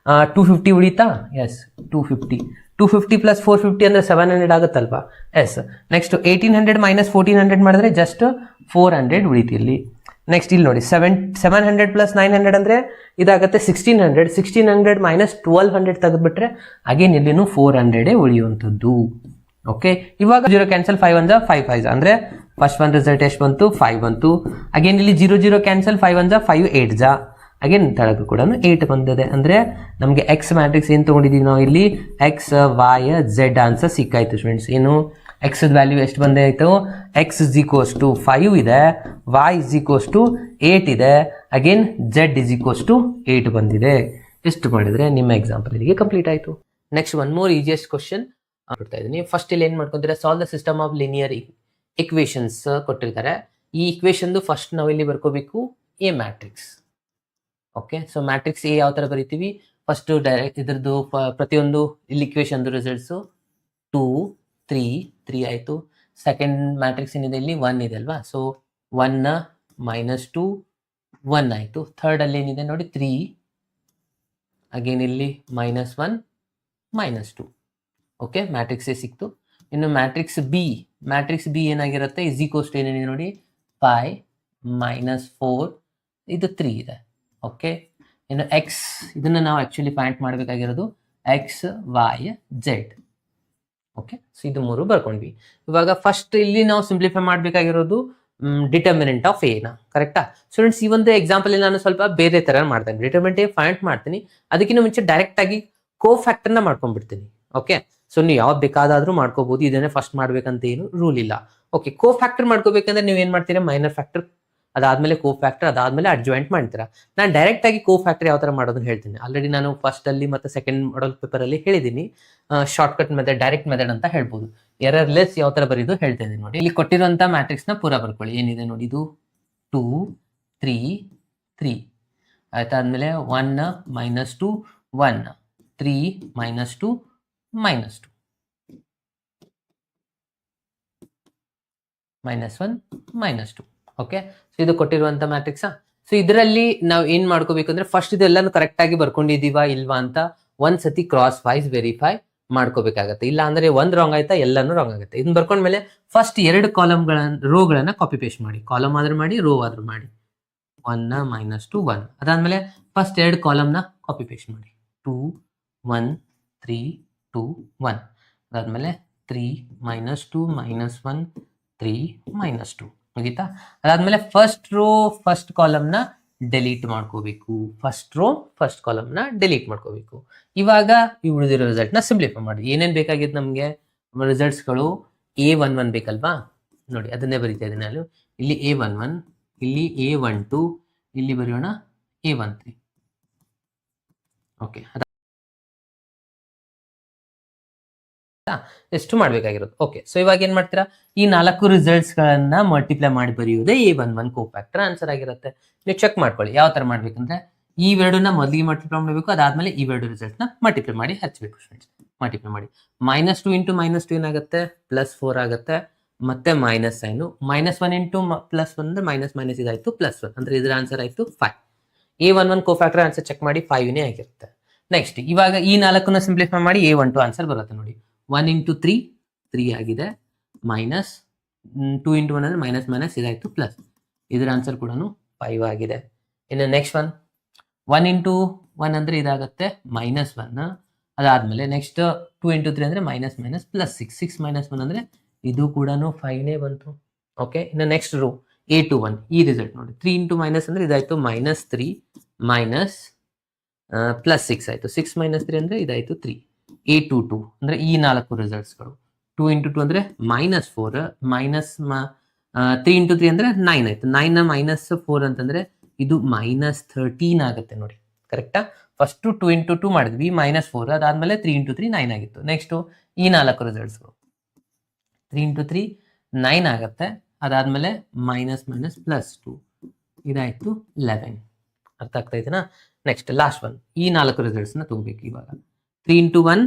250 ಉಳಿತಾ? ಎಸ್, 250 + 450 ಅಂದರೆ 700 ಆಗುತ್ತಲ್ವಾ? ಎಸ್. ನೆಕ್ಸ್ಟ್ 1800 - 1400 ಮಾಡಿದ್ರೆ ಜಸ್ಟ್ 400 ಉಳಿತು ಇಲ್ಲಿ. ನೆಕ್ಸ್ಟ್ ಇಲ್ಲಿ ನೋಡಿ 700 + 900 ಅಂದರೆ ಇದಾಗುತ್ತೆ 1600. 1600 - 1200 ತೆಗೆದುಬಿಟ್ರೆ ಅಗೇನ್ ಇಲ್ಲಿನೂ 400 ಉಳಿಯುವಂಥದ್ದು. ಓಕೆ, ಇವಾಗ 0 ಕ್ಯಾನ್ಸಲ್, 5 1 5 5 ಅಂದರೆ ಫಸ್ಟ್ ಒನ್ ರಿಸಲ್ಟ್ ಎಷ್ಟು ಬಂತು? 5 ಬಂತು. ಅಗೇನ್ ಇಲ್ಲಿ 0 0 ಕ್ಯಾನ್ಸಲ್, 5 1 5 8 ಅಗೇನ್ ತಳಕು ಕೂಡ 8 ಬಂದಿದೆ. ಅಂದರೆ ನಮಗೆ ಎಕ್ಸ್ ಮ್ಯಾಟ್ರಿಕ್ಸ್ ಏನು ತೊಗೊಂಡಿದ್ದೀವಿ ನಾವು ಇಲ್ಲಿ? X Y Z ಆನ್ಸರ್ ಸಿಕ್ಕಾಯ್ತು ಸ್ಟೂಡೆಂಟ್ಸ್. ಏನು? ಎಕ್ಸ್ ವ್ಯಾಲ್ಯೂ ಎಷ್ಟು ಬಂದೇ ಆಯಿತು, ಎಕ್ಸ್ ಇಸ್ ಈಕ್ವಲ್ಸ್ ಟು 5 ಇದೆ, ವೈ ಇಸ್ ಈಕ್ವಲ್ಸ್ ಟು 8 ಇದೆ, again Z is equals to 8 ಬಂದಿದೆ. ಎಷ್ಟು ಮಾಡಿದ್ರೆ ನಿಮ್ಮ ಎಕ್ಸಾಂಪಲ್ ಇಲ್ಲಿಗೆ ಕಂಪ್ಲೀಟ್ ಆಯಿತು. Next one more easiest question ಕೊಡ್ತಾ ಇದ್ದೀನಿ. ಫಸ್ಟ್ ಇಲ್ಲಿ ಏನು ಮಾಡ್ಕೊಂತೀರಾ, solve the system of linear equations ಕೊಟ್ಟಿರ್ತಾರೆ. ಈ ಇಕ್ವೇಶನ್ದು ಫಸ್ಟ್ ನಾವು ಇಲ್ಲಿ ಬರ್ಕೋಬೇಕು A matrix. Okay, so matrix A ಯಾವ ಥರ ಬರಿತೀವಿ, ಫಸ್ಟ್ ಡೈರೆಕ್ಟ್ ಇದ್ರದ್ದು ಪ್ರತಿಯೊಂದು ಇಲ್ಲಿ ಇಕ್ವೇಶನ್ದು ರಿಸಲ್ಟ್ಸು 2 3 3 ಆಯಿತು. ಸೆಕೆಂಡ್ ಮ್ಯಾಟ್ರಿಕ್ಸ್ ಏನಿದೆ ಇಲ್ಲಿ 1 ಇದೆ ಅಲ್ವಾ, ಸೊ 1 -2 1 ಆಯಿತು. ಥರ್ಡಲ್ಲಿ ಏನಿದೆ ನೋಡಿ 3, ಅಗೇನ್ ಇಲ್ಲಿ -1 -2. ಓಕೆ, ಮ್ಯಾಟ್ರಿಕ್ಸ್ ಎ ಸಿಕ್ತು. ಇನ್ನು ಮ್ಯಾಟ್ರಿಕ್ಸ್ ಬಿ ಏನಾಗಿರುತ್ತೆ, ಇಸ್ ಈಕ್ವಲ್ಸ್ ಟು ಏನೇನಿದೆ ನೋಡಿ 5 -4 ಇದು 3 ಇದೆ. ಓಕೆ, ಇನ್ನು ಎಕ್ಸ್ ಇದನ್ನು ನಾವು ಆ್ಯಕ್ಚುಲಿ ಫೈಂಡ್ ಮಾಡಬೇಕಾಗಿರೋದು X Y Z. Okay, so ಇದು 3 ಬರ್ಕೊಂಡ್ವಿ. ಇವಾಗ ಫಸ್ಟ್ ಇಲ್ಲಿ ನಾವು ಸಿಂಪ್ಲಿಫೈ ಮಾಡಬೇಕಾಗಿರೋದು ಡಿಟರ್ಮಿನೆಂಟ್ ಆಫ್ ಎನ, ಕರೆಕ್ಟಾ ಸ್ಟೂಡೆಂಟ್ಸ್? ಈ ಒಂದು ಎಕ್ಸಾಂಪಲ್ ನಾನು ಸ್ವಲ್ಪ ಬೇರೆ ಥರ ಮಾಡ್ತೇನೆ. ಡಿಟರ್ಮಿನೆಂಟ್ ಎ ಫೈಂಡ್ ಮಾಡ್ತೀನಿ, ಅದಕ್ಕಿಂತ ಮುಂಚೆ ಡೈರೆಕ್ಟ್ ಆಗಿ ಕೋ ಫ್ಯಾಕ್ಟರ್ನ ಮಾಡ್ಕೊಂಡ್ಬಿಡ್ತೀನಿ. ಓಕೆ, ಸೊ ನೀವು ಯಾವ್ದು ಬೇಕಾದಾದ್ರೂ ಮಾಡ್ಕೋಬಹುದು, ಇದನ್ನೇ ಫಸ್ಟ್ ಮಾಡ್ಬೇಕಂತ ಏನು ರೂಲ್ ಇಲ್ಲ. ಓಕೆ, ಕೋ ಫ್ಯಾಕ್ಟರ್ ಮಾಡ್ಕೋಬೇಕಂದ್ರೆ ನೀವು ಏನ್ ಮಾಡ್ತೀರಾ, ಮೈನರ್ ಫ್ಯಾಕ್ಟರ್, ಅದಾದ್ಮೇಲೆ ಕೋ ಫ್ಯಾಕ್ಟರ್, ಅದಾದ್ಮೇಲೆ ಅಡ್ಜಾಯಿಂಟ್ ಮಾಡ್ತೀರಾ. ನಾನು ಡೈರೆಕ್ಟ್ ಆಗಿ ಕೋ ಫ್ಯಾಕ್ಟರ್ ಯಾವ ತರ ಮಾಡೋದನ್ನ ಹೇಳ್ತೀನಿ. ಆಲ್ರೆಡಿ ನಾನು ಫಸ್ಟ್ ಅಲ್ಲಿ ಮತ್ತೆ ಸೆಕೆಂಡ್ ಮಾಡಲ್ ಪೇಪರ್ ಅಲ್ಲಿ ಹೇಳಿದ್ದೀನಿ. ಶಾರ್ಟ್ಕಟ್ ಮೆಥಡ್, ಡೈರೆಕ್ಟ್ ಮೆಥಡ್ ಅಂತ ಹೇಳ್ಬೋದು. ಎರರ್ಲೆಸ್ ಯಾವ ತರ ಬರೀದು ಹೇಳ್ತೇನೆ ನೋಡಿ. ಇಲ್ಲಿ ಕೊಟ್ಟಿರುವಂತ ಮ್ಯಾಟ್ರಿಕ್ಸ್ ನ ಪೂರ ಬರ್ಕೊಳ್ಳಿ. ಏನಿದೆ ನೋಡಿ, ಇದು 2 3 3 ಆಯ್ತಾದ್ಮೇಲೆ 1 -2 1 3 -2 -2 -1 -2. ಓಕೆ, ಸೊ ಇದು ಕೊಟ್ಟಿರುವಂತ ಮ್ಯಾಟ್ರಿಕ್ಸಾ. ಸೊ ಇದರಲ್ಲಿ ನಾವು ಏನ್ ಮಾಡ್ಕೋಬೇಕು ಅಂದ್ರೆ ಫಸ್ಟ್ ಇದೆಲ್ಲಾನು ಕರೆಕ್ಟ್ ಆಗಿ ಬರ್ಕೊಂಡಿದೀವಾ ಇಲ್ವಾ ಅಂತ ಒಂದ್ಸತಿ ಕ್ರಾಸ್ ವೈಸ್ ವೆರಿಫೈ ಮಾಡ್ಕೋಬೇಕಾಗತ್ತೆ. ಇಲ್ಲ ಅಂದ್ರೆ ಒಂದ್ ರಾಂಗ್ ಆಯ್ತಾ, ಎಲ್ಲಾನು ರಾಂಗ್ ಆಗುತ್ತೆ. ಇದನ್ನ ಬರ್ಕೊಂಡ್ಮೇಲೆ ಫಸ್ಟ್ 2 ರೋಗಳನ್ನ ಕಾಪಿ ಪೇಸ್ಟ್ ಮಾಡಿ. ಕಾಲಮ್ ಆದ್ರೂ ಮಾಡಿ, ರೋ ಆದ್ರೂ ಮಾಡಿ. 1 -2 1 ಅದಾದ್ಮೇಲೆ ಫಸ್ಟ್ 2 ಕಾಲಮ್ನ ಕಾಪಿ ಪೇಸ್ಟ್ ಮಾಡಿ. 2 1 3 2 1 ಅದಾದ್ಮೇಲೆ 3 -2 -1 3 -2 ಮುಗೀತಾ. ಅದಾದ್ಮೇಲೆ ಫಸ್ಟ್ ರೋ ಫಸ್ಟ್ ಕಾಲಮ್ನ ಡೆಲೀಟ್ ಮಾಡ್ಕೋಬೇಕು. ಫಸ್ಟ್ ರೋ ಫಸ್ಟ್ ಕಾಲಮ್ನ ಡೆಲೀಟ್ ಮಾಡ್ಕೋಬೇಕು. ಇವಾಗ ಈ ಉಳಿದಿರೋ ರಿಸಲ್ಟ್ನ ಸಿಂಪ್ಲಿಫೈ ಮಾಡಿ. ಏನೇನು ಬೇಕಾಗಿತ್ತು ನಮಗೆ ರಿಸಲ್ಟ್ಸ್ಗಳು, A11 ಬೇಕಲ್ವಾ, ನೋಡಿ ಅದನ್ನೇ ಬರೀತಾ ಇದ್ದೀನಿ ನಾನು. ಇಲ್ಲಿ A11, ಇಲ್ಲಿ A12, ಇಲ್ಲಿ ಬರೆಯೋಣ A13. ಓಕೆ, ಎಷ್ಟು ಮಾಡ್ಬೇಕಾಗಿರೋದು. ಓಕೆ, ಸೊ ಇವಾಗ ಏನ್ ಮಾಡ್ತೀರಾ, ಈ 4 ರಿಸಲ್ಟ್ಸ್ ಗಳನ್ನ ಮಲ್ಟಿಪ್ಲೈ ಮಾಡಿ ಬರೆಯುವುದೇ A11 ಕೋ ಫ್ಯಾಕ್ಟರ್ ಆನ್ಸರ್ ಆಗಿರುತ್ತೆ. ನೀವು ಚೆಕ್ ಮಾಡ್ಕೊಳ್ಳಿ ಯಾವ ತರ ಮಾಡ್ಬೇಕಂದ್ರೆ, ಈ ಎರಡನ್ನ ಮೊದಲಿಗೆ ಮಲ್ಟಿಪ್ಲೈ ಮಾಡಬೇಕು, ಅದಾದ್ಮೇಲೆ ಈ ಎರಡು ರಿಸಲ್ಟ್ ನ ಮಲ್ಟಿಪ್ಲೈ ಮಾಡಿ ಹಚ್ಚಬೇಕು. ಸ್ಟೂಡೆಂಟ್ಸ್ ಮಲ್ಟಿಪ್ಲೈ ಮಾಡಿ -2 × -2 ಏನಾಗುತ್ತೆ, +4 ಆಗುತ್ತೆ. ಮತ್ತೆ ಮೈನಸ್ ಸೈನು, -1 × +1 ಅಂದ್ರೆ ಮೈನಸ್ ಇದಾಯ್ತು, +1 ಅಂದ್ರೆ ಇದ್ರ ಆನ್ಸರ್ ಆಯ್ತು 5. A11 ಕೋ ಫ್ಯಾಕ್ಟರ್ ಆನ್ಸರ್ ಚೆಕ್ ಮಾಡಿ 5 ಆಗಿರುತ್ತೆ. ನೆಕ್ಸ್ಟ್ ಇವಾಗ ಈ 4ನ್ನ ಸಿಂಪ್ಲಿಫೈ ಮಾಡಿ A12 ಆನ್ಸರ್ ಬರುತ್ತೆ ನೋಡಿ. 1 × 3 3 ಆಗಿದೆ, -2 × 1 ಅಂದ್ರೆ ಮೈನಸ್ ಇದಾಯ್ತು, ಪ್ಲಸ್ ಇದರ ಆನ್ಸರ್ ಕೂಡ 5 ಆಗಿದೆ. ಇನ್ನು ನೆಕ್ಸ್ಟ್ 1 × 1 ಅಂದ್ರೆ ಇದಾಗುತ್ತೆ -1. ಅದಾದ್ಮೇಲೆ ನೆಕ್ಸ್ಟ್ 2 × 3 ಅಂದ್ರೆ ಮೈನಸ್ +6 6 -1 ಅಂದ್ರೆ ಇದು ಕೂಡ 5ನೇ ಬಂತು. ಓಕೆ, ಇನ್ನು ನೆಕ್ಸ್ಟ್ ರೋ A21 ಈ ರಿಸಲ್ಟ್ ನೋಡಿ. 3 × ಮೈನಸ್ ಅಂದ್ರೆ ಇದಾಯ್ತು -3 +6 ಆಯ್ತು. 6 - 3 ಅಂದ್ರೆ ಇದಾಯ್ತು 3. A22 ಅಂದ್ರೆ ಈ 4 ರಿಸಲ್ಟ್ಸ್ಗಳು. 2 × 2 ಅಂದ್ರೆ -4 3 × 3 ಅಂದ್ರೆ 9 ಆಯ್ತು. 9 -4 ಅಂತಂದ್ರೆ ಇದು -13 ಆಗುತ್ತೆ ನೋಡಿ, ಕರೆಕ್ಟಾ. ಫಸ್ಟ್ 2 × 2 ಮಾಡಿದ್ವಿ -4, ಅದಾದ್ಮೇಲೆ 3 × 3 9 ಆಗಿತ್ತು. ನೆಕ್ಸ್ಟ್ ಈ 4 ರಿಸಲ್ಟ್ಸ್ಗಳು 3 × 3 9 ಆಗುತ್ತೆ, ಅದಾದ್ಮೇಲೆ -+2 ಇದಾಯ್ತು 11. ಅರ್ಥ ಆಗ್ತಾ ಇದೆನಾ. ನೆಕ್ಸ್ಟ್ ಲಾಸ್ಟ್ ಒನ್, ಈ 4 ರಿಸಲ್ಟ್ಸ್ ನ ತಗೋಬೇಕು. ಇವಾಗ 3 × 1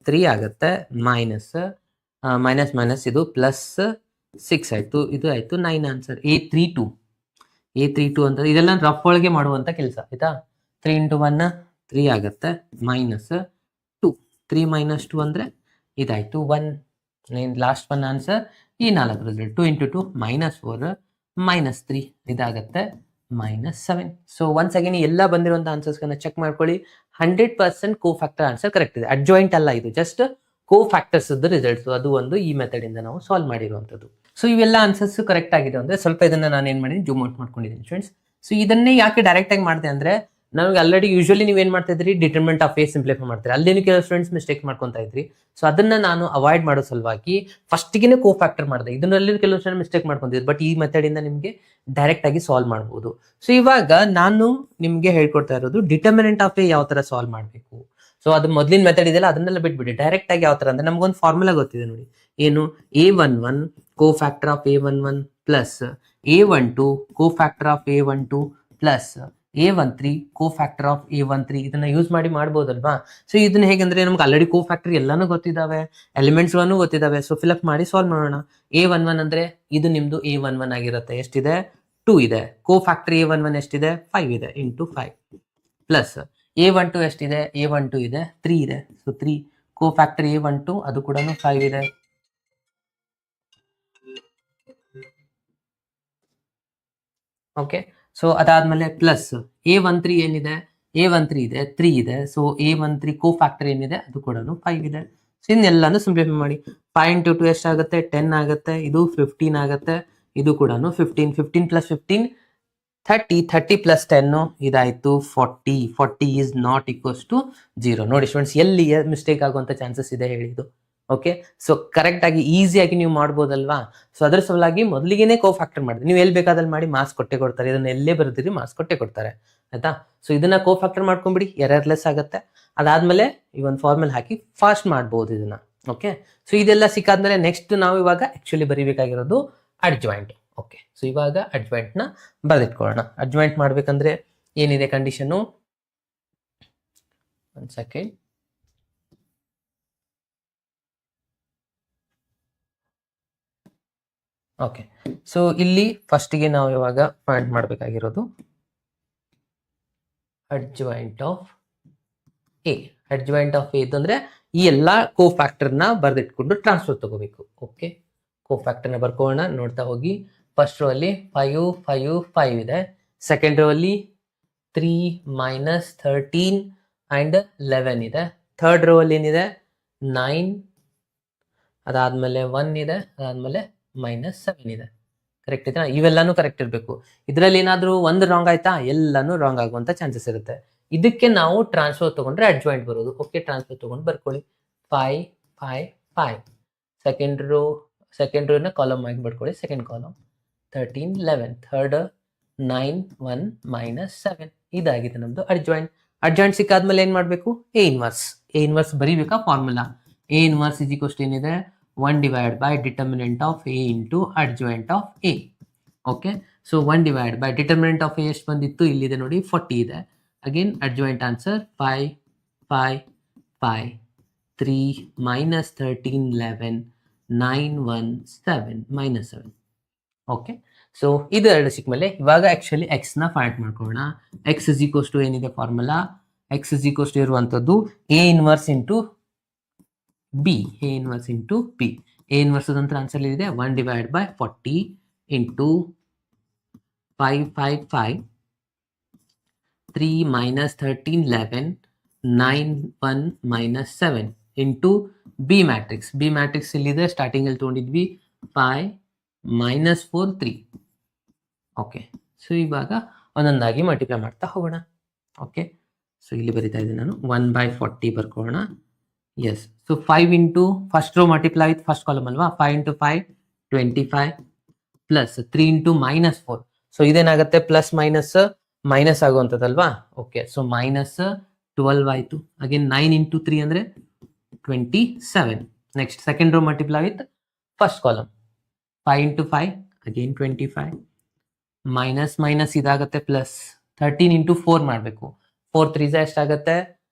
3 ಆಗುತ್ತೆ, ಮೈನಸ್ ಇದು +6 ಆಯ್ತು, ಇದು ಆಯ್ತು 9 ಆನ್ಸರ್. A32 ಅಂತ ಇದೆಲ್ಲ ರಫ್ ಒಳಗೆ ಮಾಡುವಂತ ಕೆಲಸ ಆಯ್ತಾ. 3 × 1 3 ಆಗುತ್ತೆ, -2 3 - 2 ಅಂದ್ರೆ ಇದಾಯ್ತು 1. ಲಾಸ್ಟ್ ಒನ್ ಆನ್ಸರ್ ಈ 4 ರಿಸಲ್ಟ್. 2 × 2 -4 -3 ಇದಾಗತ್ತೆ -7. ಸೊ ಒನ್ಸ್ ಅಗೇನ್ ಎಲ್ಲ ಬಂದಿರುವಂತ ಆನ್ಸರ್ಸ್ ಚೆಕ್ ಮಾಡ್ಕೊಳ್ಳಿ. 100% ಕೋ ಫ್ಯಾಕ್ಟರ್ ಆನ್ಸರ್ ಕರೆಕ್ಟ್ ಇದೆ. ಅಡ್ಜಾಯಿಂಟ್ ಅಲ್ಲ, ಇದು ಜಸ್ಟ್ ಕೋ ಫ್ಯಾಕ್ಟರ್ಸ್ ರಿಸಲ್ಟ್ಸ್. ಅದು ಒಂದು ಈ ಮೆಥಡ್ ಇಂದ ನಾವು ಸಾಲ್ವ್ ಮಾಡಿರುವಂತದ್ದು. ಸೊ ಇವೆಲ್ಲ ಆನ್ಸರ್ಸ್ ಕರೆಕ್ಟ್ ಆಗಿದೆ ಅಂದ್ರೆ ಸ್ವಲ್ಪ ಇದನ್ನ ನಾನು ಏನ್ ಮಾಡಿದ್ದೀನಿ, ಜೂಮ್ ಔಟ್ ಮಾಡ್ಕೊಂಡಿದ್ದೀನಿ ಸ್ಟೂಡೆಂಟ್ಸ್. ಸೊ ಇದನ್ನೇ ಯಾಕೆ ಡೈರೆಕ್ಟ್ ಆಗಿ ಮಾಡಿದೆ ಅಂದ್ರೆ ನಮಗೆ ಆಲ್ರೆಡಿ ಯೂಶಲಿ ನೀವೇನ್ ಮಾಡ್ತಾ ಇದ್ರಿ, ಡಿಟರ್ಮಿನೆಂಟ್ ಆಫ್ ಎ ಸಿಂಪ್ಲಿಫೈ ಮಾಡ್ತೀರಿ. ಅಲ್ಲೇನು ಕೆಲವು ಸ್ಟೂಡೆಂಟ್ಸ್ ಮಿಸ್ಟೇಕ್ ಮಾಡ್ಕೊಂತ ಇದ್ರಿ. ಸೊ ಅದನ್ನ ನಾನು ಅವಾಯ್ಡ್ ಮಾಡೋ ಸಲುವಾಗಿ ಫಸ್ಟ್ಗೆ ಕೋ ಫ್ಯಾಕ್ಟರ್ ಮಾಡಿದೆ. ಇದರಲ್ಲಿ ಕೆಲವು ಸ್ಟೂಡೆಂಟ್ ಮಿಸ್ಟೇಕ್ ಮಾಡ್ಕೊಂತಿದ್ರು, ಬಟ್ ಈ ಮೆಥಡ್ ಇಂದ ನಿಮಗೆ ಡೈರೆಕ್ಟ್ ಆಗಿ ಸಾಲ್ವ್ ಮಾಡಬಹುದು. ಸೊ ಇವಾಗ ನಾನು ನಿಮ್ಗೆ ಹೇಳ್ಕೊಡ್ತಾ ಇರೋದು ಡಿಟರ್ಮಿನೆಂಟ್ ಆಫ್ ಎ ಯಾವ ತರ ಸಾಲ್ವ್ ಮಾಡಬೇಕು. ಸೊ ಅದು ಮೊದಲಿನ ಮೆಥಡ್ ಇದೆಯಲ್ಲ ಅದನ್ನೆಲ್ಲ ಬಿಟ್ಬಿಡಿ, ಡೈರೆಕ್ಟ್ ಆಗಿ ಯಾವ ತರ ಅಂದ್ರೆ ನಮ್ಗೊಂದು ಫಾರ್ಮುಲಾ ಗೊತ್ತಿದೆ ನೋಡಿ. ಏನು, A11 cofactor of A11 plus A12 cofactor of A12 plus A13 cofactor of A13 ಇದನ್ನ ಯೂಸ್ ಮಾಡಿ ಮಾಡ್ಬೋದಲ್ವಾ. ಸೊ ಇದನ್ನ ಹೇಗಂದ್ರೆ ನಮ್ಗೆ ಆಲ್ರೆಡಿ ಕೋ ಫ್ಯಾಕ್ಟರ್ ಎಲ್ಲಾನು ಗೊತ್ತಿದಾವೆ, ಎಲಿಮೆಂಟ್ಸ್ ಗೊತ್ತಿದಾವೆ. ಸೊ ಫಿಲಪ್ ಮಾಡಿ ಸಾಲ್ವ್ ಮಾಡೋಣ. A11 ಅಂದ್ರೆ ಇದು ನಿಮ್ದು A11 ಆಗಿರುತ್ತೆ. ಎಷ್ಟಿದೆ, 2 ಇದೆ. ಕೋ ಫ್ಯಾಕ್ಟರ್ A11 ಎಷ್ಟಿದೆ, 5 ಇದೆ, ಇಂಟು 5 ಪ್ಲಸ್ A12 ಎಷ್ಟಿದೆ, A12 ಇದೆ 3 ಇದೆ. ಸೊ 3 ಕೋ ಫ್ಯಾಕ್ಟರ್ A12 ಅದು ಕೂಡ 5 ಇದೆ. ಓಕೆ, ಸೊ ಅದಾದ್ಮೇಲೆ ಪ್ಲಸ್ A13 ಏನಿದೆ, A13 ಇದೆ 3 ಇದೆ. ಸೊ A13 ಕೋ ಫ್ಯಾಕ್ಟರ್ ಏನಿದೆ ಅದು ಕೂಡ 5 ಇದೆ. ಸೊ ಇನ್ನೆಲ್ಲಾನು ಸಿಂಪ್ಲಿಫೈ ಮಾಡಿ. 5 ಇಂಟು 2 ಎಷ್ಟಾಗುತ್ತೆ, 10 ಆಗುತ್ತೆ. ಇದು 15 ಆಗುತ್ತೆ, ಇದು ಕೂಡ 15. 15 ಪ್ಲಸ್ 15 30. 30 ಪ್ಲಸ್ 10 ಇದಾಯ್ತು 40. 40 ಈಸ್ ನಾಟ್ ಈಕ್ವಲ್ಸ್ ಟು 0. ನೋಡಿ ಸ್ಟೂಡೆಂಟ್ಸ್, ಎಲ್ಲಿ ಮಿಸ್ಟೇಕ್ ಆಗುವಂತ ಚಾನ್ಸಸ್ ಇದೆ ಹೇಳಿದ್ದು. ಓಕೆ, ಸೊ ಕರೆಕ್ಟ್ ಆಗಿ ಈಸಿಯಾಗಿ ನೀವು ಮಾಡ್ಬೋದಲ್ವಾ. ಸೊ ಅದ್ರ ಸಲುವಾಗಿ ಮೊದಲಿಗೆನೆ ಕೋ ಫ್ಯಾಕ್ಟರ್ ಮಾಡಿದ್ರೆ ನೀವು ಎಲ್ಲಿ ಬೇಕಾದಲ್ಲಿ ಮಾಡಿ ಮಾರ್ಕ್ಸ್ ಕೊಟ್ಟೆ ಕೊಡ್ತಾರೆ. ಇದನ್ನ ಎಲ್ಲೇ ಬರ್ದಿರಿ ಮಾರ್ಕ್ಸ್ ಕೊಟ್ಟೆ ಕೊಡ್ತಾರೆ, ಆಯ್ತಾ. ಸೊ ಇದನ್ನ ಕೋ ಫ್ಯಾಕ್ಟರ್ ಮಾಡ್ಕೊಂಡ್ಬಿಡಿ, ಎರರ್ಲೆಸ್ ಆಗುತ್ತೆ. ಅದಾದ್ಮೇಲೆ ಈ ಒಂದು ಫಾರ್ಮಲ್ ಹಾಕಿ ಫಾಸ್ಟ್ ಮಾಡ್ಬೋದು ಇದನ್ನ. ಓಕೆ, ಸೊ ಇದೆಲ್ಲ ಸಿಕ್ಕಾದ್ಮೇಲೆ ನೆಕ್ಸ್ಟ್ ನಾವು ಇವಾಗ ಆಕ್ಚುಲಿ ಬರೀಬೇಕಾಗಿರೋದು ಅಡ್ಜಾಯಿಂಟ್. ಓಕೆ, ಸೊ ಇವಾಗ ಅಡ್ಜಾಯಿಂಟ್ ನ ಬರೆದಿಟ್ಕೊಳ್ಳೋಣ. ಅಡ್ಜಾಯಿಂಟ್ ಮಾಡ್ಬೇಕಂದ್ರೆ ಏನಿದೆ ಕಂಡೀಷನು, ಒಂದು ಸೆಕೆಂಡ್. ಓಕೆ, ಸೊ ಇಲ್ಲಿ ಫಸ್ಟಿಗೆ ನಾವು ಇವಾಗ ಫೈಂಡ್ ಮಾಡಬೇಕಾಗಿರೋದು adjoint of A. Adjoint of A ಅಂದ್ರೆ ಈ ಎಲ್ಲಾ ಕೋ ಫ್ಯಾಕ್ಟರ್ ನ ಬರೆದಿಟ್ಕೊಂಡು ಟ್ರಾನ್ಸ್ಫರ್ ತಗೋಬೇಕು. ಓಕೆ, ಕೋ ಫ್ಯಾಕ್ಟರ್ ನ ಬರ್ಕೋಣ, ನೋಡ್ತಾ ಹೋಗಿ. ಫಸ್ಟ್ ರೋ ಅಲ್ಲಿ 5 5 5 ಇದೆ. ಸೆಕೆಂಡ್ ರೋ ಅಲ್ಲಿ 3 ಮೈನಸ್ 13 ಅಂಡ್ 11 ಇದೆ. ಥರ್ಡ್ ರೋ ಅಲ್ಲಿ ಏನಿದೆ, 9, ಅದಾದ್ಮೇಲೆ 1 ಇದೆ, ಅದಾದ್ಮೇಲೆ -7 ಇದೆ. ಕರೆಕ್ಟ್ ಇದೆ, ಇವೆಲ್ಲಾನು ಕರೆಕ್ಟ್ ಇರಬೇಕು. ಇದರಲ್ಲಿ ಏನಾದ್ರೂ ಒಂದು ರಾಂಗ್ ಆಯ್ತಾ, ಎಲ್ಲಾನು ರಾಂಗ್ ಆಗುವಂತ ಚಾನ್ಸಸ್ ಇರುತ್ತೆ. ಇದಕ್ಕೆ ನಾವು ಟ್ರಾನ್ಸ್ಫರ್ ತಗೊಂಡ್ರೆ ಅಡ್ಜಾಯಿಂಟ್ ಬರೋದು. ಓಕೆ, ಟ್ರಾನ್ಸ್ಫರ್ ತಗೊಂಡು ಬರ್ಕೊಳ್ಳಿ. 5 5 5. ಸೆಕೆಂಡ್ ರೋನ ಕಾಲಮ್ ಆಗಿ ಬರ್ಕೊಳ್ಳಿ. Second column 13 11. ಥರ್ಡ್ 9 1 -7. ಇದಾಗಿದೆ ನಮ್ದು ಅಡ್ಜಾಯಿಂಟ್. ಅಡ್ಜಾಯಿಂಟ್ ಸಿಕ್ಕಾದ್ಮೇಲೆ ಏನ್ ಮಾಡ್ಬೇಕು, ಎ ಇನ್ವರ್ಸ್ ಬರೀಬೇಕಾ formula. A inverse is equals ಏನಿದೆ, 1 divided by determinant of A into adjoint of A. Okay, so 1 divided by determinant of A ಎಷ್ಟು ಬಂದಿತ್ತು, ಇಲ್ಲಿದೆ ನೋಡಿ 40 ಇದೆ. Again adjoint answer 5 5 5 3 minus 13 11 9 1 7 -7. Okay, so ಇದು ಎರಡು ಸಿಕ್ಮೇಲೆ ಇವಾಗ ಆಕ್ಚುಲಿ ಎಕ್ಸ್ ನ ಫೈಂಡ್ ಮಾಡ್ಕೊಳ್ಳೋಣ. ಎಕ್ಸ್ ಇಸ್ ಈಕ್ವಲ್ಸ್ ಟು ಏನಿದೆ formula, X is equals to ಇರುವಂತದ್ದು A inverse into B. A inverse into B. A inverse ಅಂತ ಆನ್ಸರ್ ಇದೆ 1 divided by 40 into 5 5 5 3 minus 13 11 9 1 -7 into B matrix. B matrix ಇಲ್ಲಿದೆ, starting ಅಲ್ಲಿ ತಗೊಂಡಿದ್ವಿ 5 -4 3. Okay, so ಇವಾಗ ಒಂದೊಂದಾಗಿ multiply ಮಾಡ್ತಾ ಹೋಗೋಣ. ಓಕೆ, ಸೊ ಇಲ್ಲಿ ಬರಿತಾ ಇದ್ದೀನಿ ನಾನು 1/40 ಬರ್ಕೊಳ್ಳೋಣ. Yes, so 5 into first row multiply with first column ಅಲ್ವಾ. 5 ಇಂಟು 5 25 ಪ್ಲಸ್ 3 ಇಂಟು -4. ಸೊ ಇದೇನಾಗುತ್ತೆ, ಪ್ಲಸ್ ಮೈನಸ್ ಆಗುವಂಥದ್ದಲ್ವಾ. ಓಕೆ, ಸೊ -12 ಆಯ್ತು. ಅಗೇನ್ 9 ಇಂಟು 3 ಅಂದ್ರೆ 27. Next second row multiply with first column 5 into 5 again 25 minus ಇದಾಗುತ್ತೆ ಪ್ಲಸ್ 13 ಇಂಟು 4 ಮಾಡಬೇಕು. 4 3 ಎಷ್ಟಾಗುತ್ತೆ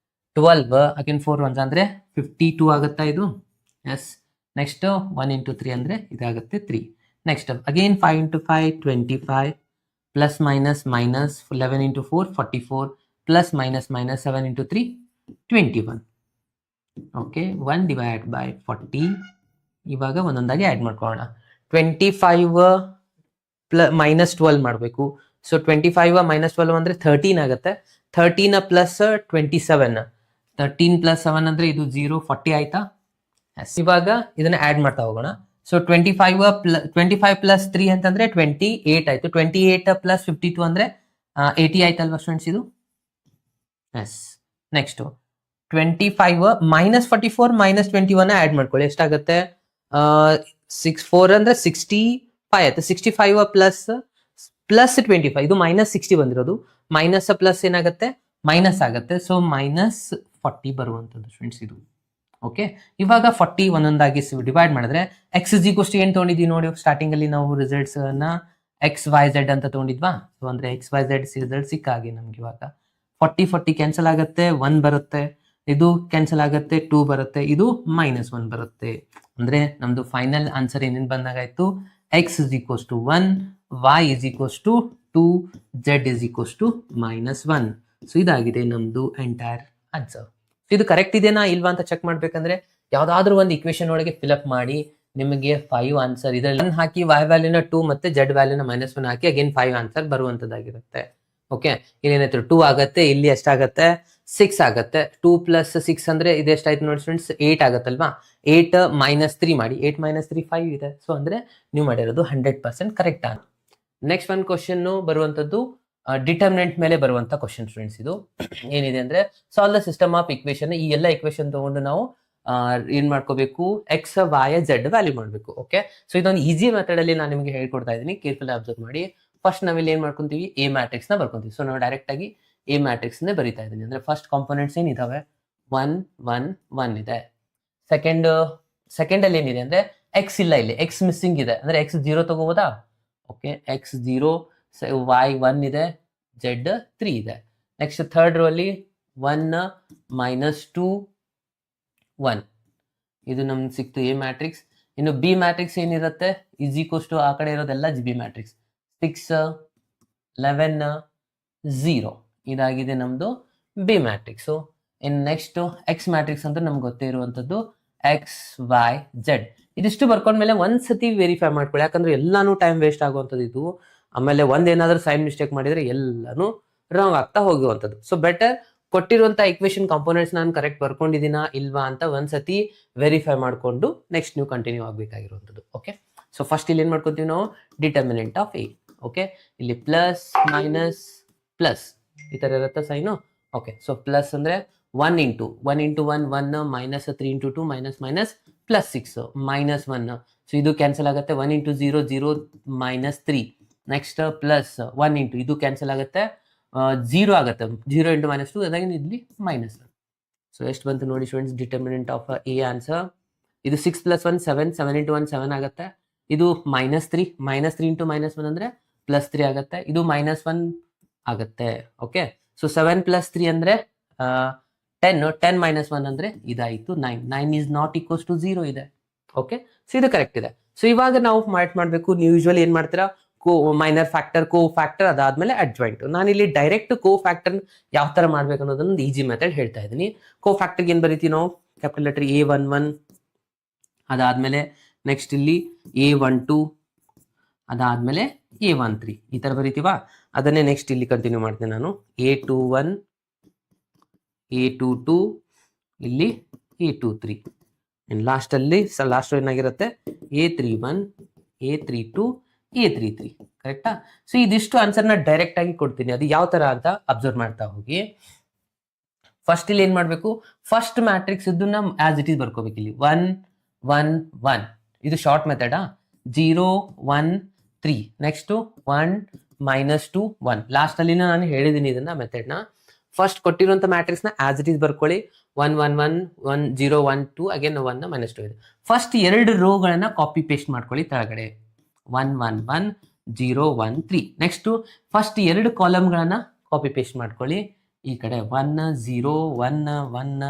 12. Again 4 1 ಅಂದ್ರೆ 52 ಆಗುತ್ತಾ ಇದು. ಎಸ್, ನೆಕ್ಸ್ಟ್ 1 ಇಂಟು 3 ಅಂದ್ರೆ ಇದಾಗುತ್ತೆ 3. Next again 5 into 5 25 plus minus 11 into 4 44 plus minus 7 into 3 21. Okay, 1 divided by 40. ಇವಾಗ ಒಂದೊಂದಾಗಿ ಆ್ಯಡ್ ಮಾಡ್ಕೊಳ್ಳೋಣ. 25 -12 ಮಾಡಬೇಕು. ಸೊ 25 -12 ಅಂದ್ರೆ 13 ಆಗುತ್ತೆ. 13 ಪ್ಲಸ್ 27, 13 ಪ್ಲಸ್ 7 ಅಂದ್ರೆ ಇದು 0 40 ಆಯ್ತಾ. ಇವಾಗ ಇದನ್ನ ಆಡ್ ಮಾಡ್ತಾ ಹೋಗೋಣ. ಸೊ 25 ಪ್ಲಸ್ 3 ಅಂತಂದ್ರೆ 28 ಆಯ್ತು. 28 ಪ್ಲಸ್ 52 ಅಂದ್ರೆ 80 ಆಯ್ತಲ್ವಾ ಸ್ಟೂಡೆಂಟ್ಸ್ ಇದು. ಎಸ್. ನೆಕ್ಸ್ಟ್ 25 -44 -21 ಆಡ್ ಮಾಡ್ಕೊಳ್ಳಿ, ಎಷ್ಟಾಗುತ್ತೆ? 4 ಅಂದ್ರೆ 65 ಆಯ್ತು. 65 ಪ್ಲಸ್ 25, ಇದು -60 ಬಂದಿರೋದು, ಮೈನಸ್ ಪ್ಲಸ್ ಏನಾಗುತ್ತೆ? ಮೈನಸ್ ಆಗುತ್ತೆ. ಸೊ -40 ಬರುವಂತದ್ದು ಫ್ರೆಂಡ್ಸ್ ಇದು. ಓಕೆ, ಇವಾಗ 40 ಒಂದೊಂದಾಗಿ ಡಿವೈಡ್ ಮಾಡಿದ್ರೆ ಎಕ್ಸ್ ಇಸ್ ಈಕ್ವಲ್ಸ್ ಟು ಏನ್ ತಗೊಂಡಿದ್ವಿ ನೋಡಿ, ಸ್ಟಾರ್ಟಿಂಗ್ ಅಲ್ಲಿ ನಾವು ರಿಸಲ್ಟ್ಸ್ ಅನ್ನ XYZ ಅಂತ ತಗೊಂಡಿದ್ವಾ. ಸೊ ಅಂದ್ರೆ XYZ ರಿಸಲ್ಟ್ ಸಿಕ್ಕಾಗಿ ನಮ್ಗೆ ಇವಾಗ 40 ಕ್ಯಾನ್ಸಲ್ ಆಗುತ್ತೆ, 1 ಬರುತ್ತೆ, ಇದು ಕ್ಯಾನ್ಸಲ್ ಆಗುತ್ತೆ, 2 ಬರುತ್ತೆ, ಇದು -1 ಬರುತ್ತೆ. ಅಂದ್ರೆ ನಮ್ದು ಫೈನಲ್ ಆನ್ಸರ್ ಏನೇನು ಬಂದಾಗಾಯ್ತು? X is equals to 1, Y is equals to 2, Z is equals to -1. So ಇದಾಗಿದೆ ನಮ್ದು ಎಂಟೈರ್ ಆನ್ಸರ್. ಇದು ಕರೆಕ್ಟ್ ಇದೆನಾ ಇಲ್ವಾ ಅಂತ ಚೆಕ್ ಮಾಡ್ಬೇಕಂದ್ರೆ ಯಾವ್ದಾದ್ರು ಒಂದು ಇಕ್ವೇಶನ್ ಒಳಗೆ ಫಿಲ್ಅಪ್ ಮಾಡಿ ನಿಮಗೆ 5 ಆನ್ಸರ್ ಇದರಲ್ಲಿ 1 ಹಾಕಿ, y ವ್ಯಾಲ್ಯೂನ 2 ಮತ್ತೆ z ವ್ಯಾಲ್ಯೂನ -1 ಹಾಕಿ ಅಗೇನ್ 5 ಆನ್ಸರ್ ಬರುವಂತದ್ದಾಗಿರುತ್ತೆ. ಓಕೆ, ಇಲ್ಲೇನಾಯ್ತು? 2 ಆಗತ್ತೆ, ಇಲ್ಲಿ ಎಷ್ಟಾಗತ್ತೆ? 6 ಆಗತ್ತೆ. 2 + 6 ಅಂದ್ರೆ ಇದು ಎಷ್ಟಾಯ್ತು ನೋಡಿ ಫ್ರೆಂಡ್ಸ್? 8 ಆಗತ್ತಲ್ವಾ? 8 - 3 ಮಾಡಿ, 8 - 3 5 ಇದೆ. ಸೊ ಅಂದ್ರೆ ನೀವು ಮಾಡಿರೋದು 100% ಕರೆಕ್ಟ್ ಆನ್. ನೆಕ್ಸ್ಟ್ ಒಂದು ಕ್ವಶನ್ ಬರುವಂತದ್ದು ಡಿಟರ್ಮಿನೆಂಟ್ ಮೇಲೆ ಬರುವಂತ ಕ್ವಶನ್ ಫ್ರೆಂಡ್ಸ್. ಇದು ಏನಿದೆ ಅಂದ್ರೆ solve the system of equation. ಈ ಎಲ್ಲ ಇಕ್ವೇಶನ್ ತಗೊಂಡು ನಾವು ಏನ್ ಮಾಡ್ಕೋಬೇಕು? X, Y, Z ವ್ಯಾಲ್ಯೂ ಮಾಡಬೇಕು. ಓಕೆ, ಸೊ ಇದೊಂದು ಈಸಿ ಮೆಥಡ್ ಅಲ್ಲಿ ನಾನು ನಿಮಗೆ ಹೇಳ್ಕೊಡ್ತಾ ಇದ್ದೀನಿ, ಕೇರ್ಫುಲ್ ಅಬ್ಸರ್ವ್ ಮಾಡಿ. ಫಸ್ಟ್ ನಾವಿಲ್ಲಿ ಏನ್ ಮಾಡ್ಕೊಂತೀವಿ? ಎ ಮ್ಯಾಟ್ರಿಕ್ಸ್ ನ ಬರ್ಕೊಂತೀವಿ. ಸೊ ನಾವು ಡೈರೆಕ್ಟ್ ಆಗಿ ಎ ಮ್ಯಾಟ್ರಿಕ್ಸ್ ನೇ ಬರೀತಾ ಇದ್ದೀನಿ. ಅಂದ್ರೆ ಫಸ್ಟ್ ಕಾಂಪೋನೆಂಟ್ಸ್ ಏನಿದಾವೆ? 1 1 1 ಇದೆ. ಸೆಕೆಂಡ್ ಅಲ್ಲಿ ಏನಿದೆ ಅಂದ್ರೆ ಎಕ್ಸ್ ಇಲ್ಲ, ಇಲ್ಲಿ ಎಕ್ಸ್ ಮಿಸ್ಸಿಂಗ್ ಇದೆ. ಅಂದ್ರೆ X 0 ತಗೋಬೋದಾ? ಓಕೆ, X 0, Y 1 ಇದೆ, Z 3 ಇದೆ. ನೆಕ್ಸ್ಟ್ ಥರ್ಡ್ ರೋ ಅಲ್ಲಿ 1 -2 1 ಇದು ನಮ್ಗೆ ಸಿಕ್ತು ಎ ಮ್ಯಾಟ್ರಿಕ್ಸ್. ಇನ್ನು ಬಿ ಮ್ಯಾಟ್ರಿಕ್ಸ್ ಏನಿರುತ್ತೆ? ಇಸ್ ಈಕ್ವಲ್ಸ್ ಟು ಆ ಕಡೆ ಇರೋದೆಲ್ಲ ಬಿ ಮ್ಯಾಟ್ರಿಕ್ಸ್. 6 11 0 ಇದಾಗಿದೆ ನಮ್ದು ಬಿ ಮ್ಯಾಟ್ರಿಕ್ಸ್. ಇನ್ ನೆಕ್ಸ್ಟ್ ಎಕ್ಸ್ ಮ್ಯಾಟ್ರಿಕ್ಸ್ ಅಂತ ನಮ್ಗೆ ಗೊತ್ತೇ ಇರುವಂತದ್ದು X Y Z. ಇದಿಷ್ಟು ಬರ್ಕೊಂಡ್ಮೇಲೆ ಒಂದ್ಸತಿ ವೆರಿಫೈ ಮಾಡ್ಕೊಳ್ಳಿ, ಯಾಕಂದ್ರೆ ಎಲ್ಲಾನು ಟೈಮ್ ವೇಸ್ಟ್ ಆಗುವಂಥದ್ದು ಇದು. ಆಮೇಲೆ ಒಂದೇನಾದ್ರೂ ಸೈನ್ ಮಿಸ್ಟೇಕ್ ಮಾಡಿದ್ರೆ ಎಲ್ಲಾನು ರಾಂಗ್ ಆಗ್ತಾ ಹೋಗುವಂಥದ್ದು. ಸೊ ಬೆಟರ್ ಕೊಟ್ಟಿರುವಂತ ಇಕ್ವೇಶನ್ ಕಾಂಪೋನೆಂಟ್ಸ್ ನಾನು ಕರೆಕ್ಟ್ ಬರ್ಕೊಂಡಿದ್ದೀನಾ ಇಲ್ವಾ ಅಂತ ಒಂದ್ಸತಿ ವೆರಿಫೈ ಮಾಡ್ಕೊಂಡು ನೆಕ್ಸ್ಟ್ ನೀವು ಕಂಟಿನ್ಯೂ ಆಗ್ಬೇಕಾಗಿರುವಂಥದ್ದು. ಓಕೆ, ಸೊ ಫಸ್ಟ್ ಇಲ್ಲಿ ಏನ್ ಮಾಡ್ಕೊಂತೀವಿ ನಾವು? Determinant of A. ಓಕೆ, ಇಲ್ಲಿ ಪ್ಲಸ್ ಮೈನಸ್ ಪ್ಲಸ್ ಈ ತರ ಇರುತ್ತೆ ಸೈನು. ಓಕೆ, ಸೊ ಪ್ಲಸ್ ಅಂದ್ರೆ 1 × 1 1 -3 × 2 -6 -1. ಸೊ ಇದು ಕ್ಯಾನ್ಸಲ್ ಆಗುತ್ತೆ. 1 × 0 0 -3. ನೆಕ್ಸ್ಟ್ ಪ್ಲಸ್ 1 × ಇದು ಕ್ಯಾನ್ಸಲ್ ಆಗುತ್ತೆ, 0 ಆಗುತ್ತೆ. 0 × -2 ಅದಾಗಿ ಇಲ್ಲಿ -1. ಸೊ ಎಷ್ಟು ಬಂತು ನೋಡಿ students determinant of A answer. ಇದು 6 + 1 7, 7 × 1 7 ಆಗುತ್ತೆ. ಇದು -3 -3 × -1 ಅಂದ್ರೆ +3 ಆಗುತ್ತೆ. ಇದು -1 ಆಗುತ್ತೆ. ಓಕೆ, ಸೊ 7 + 3 ಅಂದ್ರೆ 10, 10 - 1 ಅಂದ್ರೆ ಇದಾಯಿತು 9. 9 ಈಸ್ ನಾಟ್ ಈಕ್ವಲ್ಸ್ ಟು 0 ಇದೆ. ಓಕೆ, ಸೊ ಇದು ಕರೆಕ್ಟ್ ಇದೆ. ಸೊ ಇವಾಗ ನಾವು ಮಾಡಬೇಕು, ನೀವು ಯೂಶುವಲಿ ಏನ್ ಮಾಡ್ತೀರಾ? ಮೈನರ್ ಫ್ಯಾಕ್ಟರ್, ಕೋ ಫ್ಯಾಕ್ಟರ್, ಅದಾದ್ಮೇಲೆ ಅಡ್ಜಾಯಿಂಟ್. ನಾನು ಇಲ್ಲಿ ಡೈರೆಕ್ಟ್ ಕೋ ಫ್ಯಾಕ್ಟರ್ ಯಾವ ತರ ಮಾಡ್ಬೇಕು ಅನ್ನೋದನ್ನ ಈಜಿ ಮೆಥಡ್ ಹೇಳ್ತಾ ಇದ್ದೀನಿ. ಕೋ ಫ್ಯಾಕ್ಟರ್ ಏನ್ ಬರೀತೀವಿ ನಾವು? ಕ್ಯಾಪಿಟಲ್ ಲೆಟರ್ A11, ಅದಾದ್ಮೇಲೆ ನೆಕ್ಸ್ಟ್ ಇಲ್ಲಿ A12, ಅದಾದ್ಮೇಲೆ A13 ಈ ತರ ಬರೀತೀವಾ? ಅದನ್ನೇ ನೆಕ್ಸ್ಟ್ ಇಲ್ಲಿ ಕಂಟಿನ್ಯೂ ಮಾಡ್ತೇನೆ ನಾನು. A21, A22, ಇಲ್ಲಿ A23, ಲಾಸ್ಟ್ ಅಲ್ಲಿ ಲಾಸ್ಟ್ ಏನಾಗಿರುತ್ತೆ? A31, A32, A33. ಕರೆಕ್ಟಾ? ಸೊ ಇದಿಷ್ಟು ಆನ್ಸರ್ನ ಡೈರೆಕ್ಟ್ ಆಗಿ ಕೊಡ್ತೀನಿ, ಅದು ಯಾವ ತರ ಅಂತ ಅಬ್ಸರ್ವ್ ಮಾಡ್ತಾ ಹೋಗಿ. ಫಸ್ಟ್ ಇಲ್ಲಿ ಏನ್ ಮಾಡ್ಬೇಕು? ಫಸ್ಟ್ ಮ್ಯಾಟ್ರಿಕ್ಸ್ ಇದನ್ನ ಆಸ್ ಇಟ್ ಈಸ್ ಬರ್ಕೋಬೇಕು. ಇಲ್ಲಿ 1 1 1 ಇದು ಶಾರ್ಟ್ ಮೆಥಡಾ? 0 1 3, ನೆಕ್ಸ್ಟ್ 1 -2 1. ಲಾಸ್ಟ್ ಅಲ್ಲಿ ನಾನು ಹೇಳಿದೀನಿ ಇದನ್ನ ಮೆಥಡ್ ನ. ಫಸ್ಟ್ ಕೊಟ್ಟಿರುವಂತ ಮ್ಯಾಟ್ರಿಕ್ಸ್ ನ ಆಸ್ ಇಟ್ ಈಸ್ ಬರ್ಕೊಳ್ಳಿ. 1 1 1 1 0 1 2 ಅಗೇನ್ 1 -2 ಇದೆ. ಫಸ್ಟ್ 2 ರೋಗಳನ್ನ ಕಾಪಿ ಪೇಸ್ಟ್ ಮಾಡ್ಕೊಳ್ಳಿ ತೆಳಗಡೆ. 1 1 1 0 1 3. ನೆಕ್ಸ್ಟ್ ಫಸ್ಟ್ 2 ಕಾಲಮ್ಗಳನ್ನ ಕಾಪಿ ಪೇಸ್ಟ್ ಮಾಡ್ಕೊಳ್ಳಿ ಈ ಕಡೆ. 1 0 1 1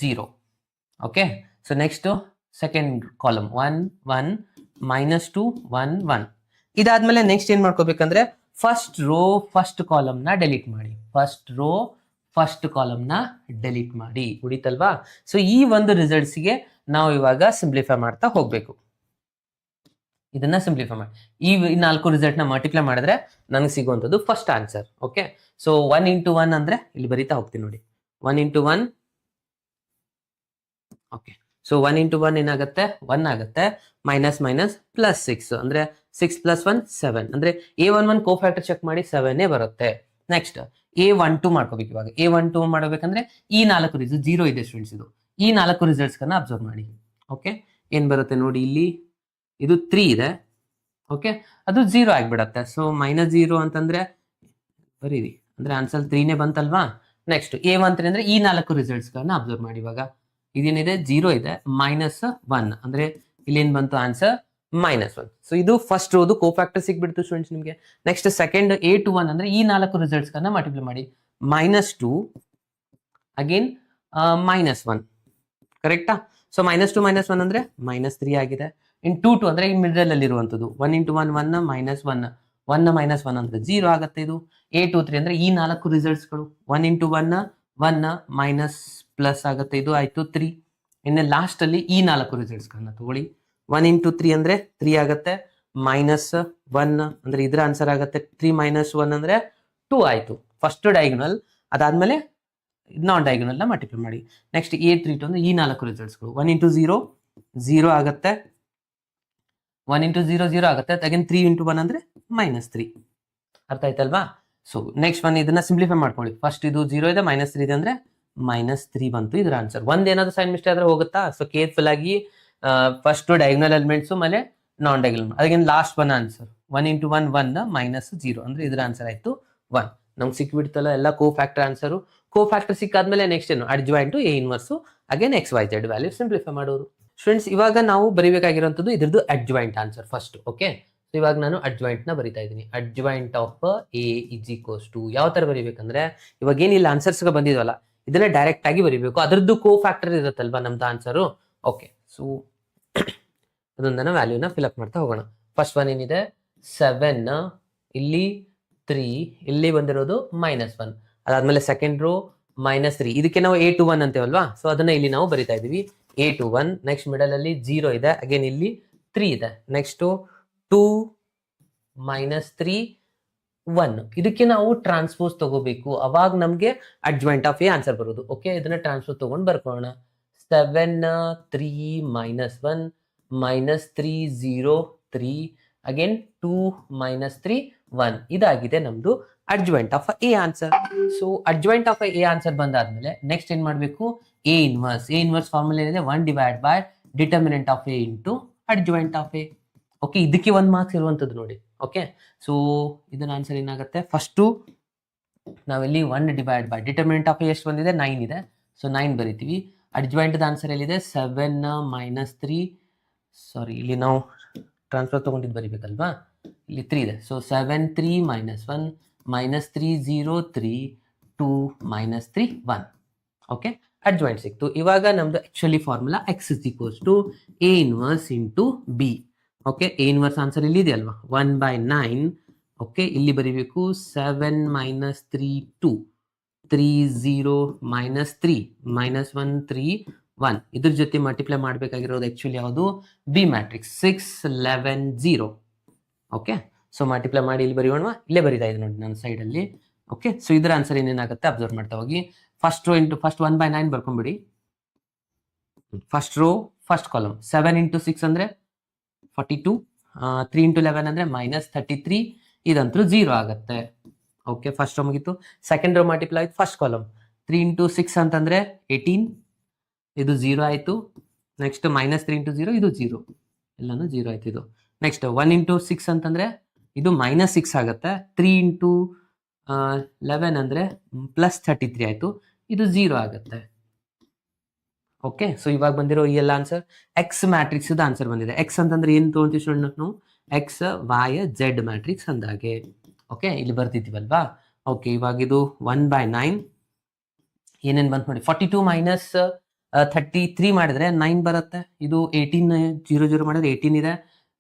0. Okay, so next second column 1 1 -2 1 1. ಇದಾದ್ಮೇಲೆ ನೆಕ್ಸ್ಟ್ ಏನ್ ಮಾಡ್ಕೋಬೇಕಂದ್ರೆ ಫಸ್ಟ್ ರೋ ಫಸ್ಟ್ ಕಾಲಮ್ ನ ಡೆಲೀಟ್ ಮಾಡಿ. ಫಸ್ಟ್ ರೋ ಫಸ್ಟ್ ಕಾಲಮ್ ನ ಡೆಲೀಟ್ ಮಾಡಿ, ಉಳಿತಲ್ವಾ? ಸೊ ಈ ಒಂದು ರಿಸಲ್ಟ್ಸ್ ಗೆ ನಾವು ಇವಾಗ ಸಿಂಪ್ಲಿಫೈ ಮಾಡ್ತಾ ಹೋಗ್ಬೇಕು. ಇದನ್ನ ಸಿಂಪ್ಲಿಫೈ ಮಾಡಿ ಈ 4 ರಿಸಲ್ಟ್ ನ ಮಲ್ಟಿಪ್ಲೈ ಮಾಡಿದ್ರೆ ನನಗೆ ಸಿಗುವಂತದ್ದು ಫಸ್ಟ್ ಆನ್ಸರ್. ಓಕೆ, ಸೊ 1 × 1 ಅಂದ್ರೆ ಇಲ್ಲಿ ಬರೀತಾ ಹೋಗ್ತೀನಿ ನೋಡಿ. 1 × 1. ಓಕೆ, ಸೊ 1 × 1 ಏನಾಗುತ್ತೆ? 1 ಆಗುತ್ತೆ. ಮೈನಸ್ ಮೈನಸ್ +6 ಅಂದ್ರೆ 6 + 1 7 ಅಂದ್ರೆ A11 ಕೋಫ್ಯಾಕ್ಟರ್ ಚೆಕ್ ಮಾಡಿ 7 ಬರುತ್ತೆ. ನೆಕ್ಸ್ಟ್ A12 ಮಾಡ್ಕೋಬೇಕು. ಇವಾಗ A12 ಮಾಡಬೇಕಂದ್ರೆ ಈ 4 ರಿಸಲ್ಟ್ 0 ಇದೆ ಸ್ಟೂಡೆಂಟ್ಸ್. ಇದು ಈ 4 ರಿಸಲ್ಟ್ಸ್ ಗಳನ್ನ ಅಬ್ಸರ್ವ್ ಮಾಡಿ. ಓಕೆ, ಏನ್ ಬರುತ್ತೆ ನೋಡಿ, ಇಲ್ಲಿ ಇದು 3 ಇದೆ. ಓಕೆ, ಅದು 0 ಆಗ್ಬಿಡತ್ತೆ. ಸೊ -0 ಅಂತಂದ್ರೆ ಬರೀರಿ, ಅಂದ್ರೆ ಆನ್ಸರ್ 3ನೇ ಬಂತಲ್ವಾ. ನೆಕ್ಸ್ಟ್ A13 ಅಂದ್ರೆ ಈ 4 ರಿಸಲ್ಟ್ಸ್ ಗಳನ್ನ ಅಬ್ಸರ್ವ್ ಮಾಡಿ. ಇವಾಗ ಇದೇನಿದೆ 0 ಇದೆ, -1 ಅಂದ್ರೆ ಇಲ್ಲೇನ್ ಬಂತು ಆನ್ಸರ್ -1. ಸೊ ಇದು ಫಸ್ಟ್ ರೋದು ಕೋಫ್ಯಾಕ್ಟರ್ ಸಿಕ್ಬಿಡ್ತು ಸ್ಟೂಡೆಂಟ್ಸ್ ನಿಮಗೆ. ನೆಕ್ಸ್ಟ್ ಸೆಕೆಂಡ್ A21 ಅಂದ್ರೆ ಈ 4 ರಿಸಲ್ಟ್ಸ್ ಗಳನ್ನ ಮಲ್ಟಿಪ್ಲೈ ಮಾಡಿ. -2 ಅಗೇನ್ -1, ಕರೆಕ್ಟಾ? ಸೊ -2 -1 ಅಂದ್ರೆ -3 ಆಗಿದೆ. ಇನ್ 2 ಅಂದ್ರೆ ಈ ಮಿಡಲ್ ಅಲ್ಲಿ ಇರುವಂತದ್ದು 1 × 1 1 -1 1 -1 ಅಂದ್ರೆ 0 ಆಗುತ್ತೆ. ಇದು A23 ಅಂದ್ರೆ ಈ 4 ರಿಸಲ್ಟ್ಸ್ ಗಳು 1 × 1 1 ಮೈನಸ್ ಪ್ಲಸ್ ಆಗುತ್ತೆ. ಇದು ಆಯ್ತು 3. ಇನ್ನು ಲಾಸ್ಟ್ ಅಲ್ಲಿ ಈ 4 ರಿಸಲ್ಟ್ಸ್ ಗಳನ್ನ ತಗೊಳ್ಳಿ. 1 × 3 ಅಂದ್ರೆ 3 ಆಗುತ್ತೆ, -1 ಅಂದ್ರೆ ಇದ್ರ ಆನ್ಸರ್ ಆಗುತ್ತೆ. 3 - 1 ಅಂದ್ರೆ 2 ಆಯ್ತು. ಫಸ್ಟ್ ಡಯಾಗೋನಲ್, ಅದಾದ್ಮೇಲೆ ನಾನ್ ಡಯಾಗೋನಲ್ ನ ಮಲ್ಟಿಪ್ಲೈ ಮಾಡಿ. ನೆಕ್ಸ್ಟ್ A32 ಅಂದ್ರೆ ಈ 4 ರಿಸಲ್ಟ್ಸ್ ಗಳು 1 × 0 0 ಆಗುತ್ತೆ, 1 × 0 0 ಆಗುತ್ತೆ. ಅಗೇನ್ 3 × 1 ಅಂದ್ರೆ -3. ಅರ್ಥ ಆಯ್ತಲ್ವಾ? ಸೊ ನೆಕ್ಸ್ಟ್ ಒನ್ ಇದನ್ನ ಸಿಂಪ್ಲಿಫೈ ಮಾಡ್ಕೊಳ್ಳಿ. ಫಸ್ಟ್ ಇದು 0 ಇದೆ, -3 ಇದೆ ಅಂದ್ರೆ -3 ಬಂತು ಇದ್ರ ಆನ್ಸರ್. ಏನಾದ್ರು ಸೈನ್ ಮಿಸ್ಟೇಕ್ ಆದ್ರೆ ಹೋಗುತ್ತಾ? ಸೊ ಕೇರ್ಫುಲ್ ಆಗಿ ಫಸ್ಟ್ ಡಯಾಗೋನಲ್ ಎಲಿಮೆಂಟ್ಸ್ ಮೇಲೆ non diagonal. Again last one answer 1 × 1 1 -0 ಅಂದ್ರೆ ಇದ್ರ ಆನ್ಸರ್ ಆಯ್ತು 1. ನಮ್ಗೆ ಸಿಕ್ಬಿಡ್ತಲ್ಲ ಎಲ್ಲ ಕೋ ಫ್ಯಾಕ್ಟರ್ ಆನ್ಸರ್. ಕೋ ಫ್ಯಾಕ್ಟರ್ ಸಿಕ್ಕಾದ್ಮೇಲೆ ನೆಕ್ಸ್ಟ್ ಏನು adjoint A inverse again XYZ value simplify ಮಾಡೋದು. ಸ್ಟೂಡೆಂಟ್ಸ್ ಇವಾಗ ನಾವು ಬರೀಬೇಕಾಗಿರುವಂತದ್ದು ಇದ್ರದ್ದು ಅಡ್ಜಾಯಿಂಟ್ ಆನ್ಸರ್ ಫಸ್ಟ್. ಓಕೆ, ಇವಾಗ ನಾನು ಅಡ್ಜಾಯಿಂಟ್ ನ ಬರಿತಾ ಇದ್ದೀನಿ. ಅಡ್ಜಾಯಿಂಟ್ ಆಫ್ A = ಯಾವ ತರ ಬರೀಬೇಕಂದ್ರೆ, ಇವಾಗ ಏನಿಲ್ಲ ಆನ್ಸರ್ಸ್ ಬಂದಿದ್ವಲ್ಲ ಇದನ್ನ ಡೈರೆಕ್ಟ್ ಆಗಿ ಬರೀಬೇಕು. ಅದ್ರದ್ದು ಕೋ ಫ್ಯಾಕ್ಟರ್ ಇರುತ್ತಲ್ವಾ ನಮ್ದು ಆನ್ಸರು. ಓಕೆ, ಸೊ ಅದೊಂದನ್ನ ವ್ಯಾಲ್ಯೂನ ಫಿಲ್ಅಪ್ ಮಾಡ್ತಾ ಹೋಗೋಣ. ಫಸ್ಟ್ ಒನ್ ಏನಿದೆ 7, ಇಲ್ಲಿ 3, ಇಲ್ಲಿ ಬಂದಿರೋದು -1. ಅದಾದ್ಮೇಲೆ ಸೆಕೆಂಡ್ ರೋ -3, ಇದಕ್ಕೆ ನಾವು A21 ಅಂತೇವಲ್ವಾ. ಸೊ ಅದನ್ನ ಇಲ್ಲಿ ನಾವು ಬರಿತಾ ಇದೀವಿ A21. ನೆಕ್ಸ್ಟ್ ಮಿಡಲ್ ಅಲ್ಲಿ 0 ಇದೆ, ಅಗೇನ್ ಇಲ್ಲಿ 3 ಇದೆ. ನೆಕ್ಸ್ಟ್ 2 -3 1, ಇದಕ್ಕೆ ನಾವು ಟ್ರಾನ್ಸ್ಪೋಸ್ ತಗೋಬೇಕು, ಅವಾಗ ನಮ್ಗೆ ಅಡ್ಜಾಯಿಂಟ್ ಆಫ್ A ಆನ್ಸರ್ ಬರೋದು. ಓಕೆ, ಇದನ್ನ ಟ್ರಾನ್ಸ್ಪೋಸ್ ತಗೊಂಡು ಬರ್ಕೊಳ್ಳೋಣ. 7 3 -1 -3 0 3 ಅಗೇನ್ 2 -3 1, ಇದಾಗಿದೆ ನಮ್ದು adjoint of A answer. So adjoint of A answer ಬಂದಾದ್ಮೇಲೆ ನೆಕ್ಸ್ಟ್ ಏನ್ ಮಾಡ್ಬೇಕು? A ಇನ್ವರ್ಸ್ ಫಾರ್ಮುಲಾ ಏನಿದೆ 1 / determinant of A into adjoint of A. Okay, ಇದಕ್ಕೆ 1 ಮಾರ್ಕ್ಸ್ ಇರುವಂತದ್ದು ನೋಡಿ. ಓಕೆ, ಸೊ ಇದನ್ನ ಆನ್ಸರ್ ಏನಾಗುತ್ತೆ? ಫಸ್ಟ್ ನಾವಿಲ್ಲಿ 1 / ಡಿಟರ್ಮಿನೆಂಟ್ ಆಫ್ A ಎಷ್ಟು ಬಂದಿದೆ? 9 ಇದೆ. ಸೊ 9 ಬರಿತೀವಿ. ಅಡ್ಜಾಯಿಂಟ್ ಆನ್ಸರ್ ಎಲ್ಲಿದೆ? 7 -3, ಸಾರಿ ಇಲ್ಲಿ ನಾವು ಟ್ರಾನ್ಸ್ಫರ್ ತಗೊಂಡಿದ್ದು ಬರಿಬೇಕಲ್ವಾ, ಇಲ್ಲಿ 3 ಇದೆ. ಸೊ 7 3 -1 -3 0 3 2 -3 1. ಓಕೆ, ಅಡ್ಜಾಯಿಂಟ್ ಸಿಕ್ತು. ಇವಾಗ ನಮ್ದು actually formula X = A inverse into B. Okay, A inverse answer ಇಲ್ಲಿ ಇದೆ ಅಲ್ವಾ, 1/9. ಓಕೆ, ಇಲ್ಲಿ ಬರಿಬೇಕು 7 -3 2 3 0 -3 -1 3 1. ಇದ್ರ ಜೊತೆ ಮಲ್ಟಿಪ್ಲೈ ಮಾಡಬೇಕಾಗಿರೋದು ಆಕ್ಚುಲಿ ಯಾವುದು? B matrix 6 11 0. Okay, so multiply ಮಾಡಿ ಇಲ್ಲಿ ಬರೆಯೋಣ. ಇಲ್ಲೇ ಬರೀತಾ ಇದೆ ನೋಡಿ ನನ್ನ ಸೈಡ್ ಅಲ್ಲಿ. ಓಕೆ, ಸೊ ಇದರ ಆನ್ಸರ್ ಏನೇನಾಗುತ್ತೆ ಅಬ್ಸರ್ವ್ ಮಾಡ್ತಾ ಹೋಗಿ. ಫಸ್ಟ್ ರೋ ಇಂಟು ಫಸ್ಟ್ 1/9 ಬರ್ಕೊಂಡ್ಬಿಡಿ. ಫಸ್ಟ್ ರೋ ಫಸ್ಟ್ ಕಾಲಮ್ 7 × 6 ಅಂದ್ರೆ 42, 3 × 11 ಅಂದ್ರೆ -33, ಇದಂತೂ 0 ಆಗುತ್ತೆ. ಓಕೆ, ಫಸ್ಟ್ ರೋ ಮುಗಿತು. ಸೆಕೆಂಡ್ ರೋ ಮಲ್ಟಿಪ್ಲೈ ಆಯ್ತು ಫಸ್ಟ್ ಕಾಲಮ್ 3 × 6 ಅಂತಂದ್ರೆ 18, ಇದು 0 ಆಯ್ತು. ನೆಕ್ಸ್ಟ್ -3 × 0 ಇದು 0, ಎಲ್ಲಾನು 0 ಆಯ್ತು ಇದು. ನೆಕ್ಸ್ಟ್ 1 × 6 ಅಂತಂದ್ರೆ ಇದು -6 ಆಗುತ್ತೆ. 3 × 11 ಅಂದ್ರೆ +33 ಆಯ್ತು, ಇದು 0 ಆಗುತ್ತೆ. ಓಕೆ, ಸೊ ಇವಾಗ ಬಂದಿರೋ ಈ ಎಲ್ಲ ಆನ್ಸರ್ ಎಕ್ಸ್ ಮ್ಯಾಟ್ರಿಕ್ಸ್ ಆನ್ಸರ್ ಬಂದಿದೆ. ಎಕ್ಸ್ ಅಂತಂದ್ರೆ ಏನು ತಗೊಂತೀವಿ ಸ್ಟೂಡೆಂಟ್ ನಾವು? X Y Z ಮ್ಯಾಟ್ರಿಕ್ಸ್ ಅಂದಾಗೆ. ಓಕೆ, ಇಲ್ಲಿ ಬರ್ತಿದ್ದೀವಲ್ವಾ. ಓಕೆ, ಇವಾಗ ಇದು 1/9 ಏನೇನು ಬಂತು ನೋಡಿ. 42 - 33 ಮಾಡಿದ್ರೆ 9 ಬರುತ್ತೆ. ಇದು 18 0 0 ಮಾಡಿದ್ರೆ 18 ಇದೆ.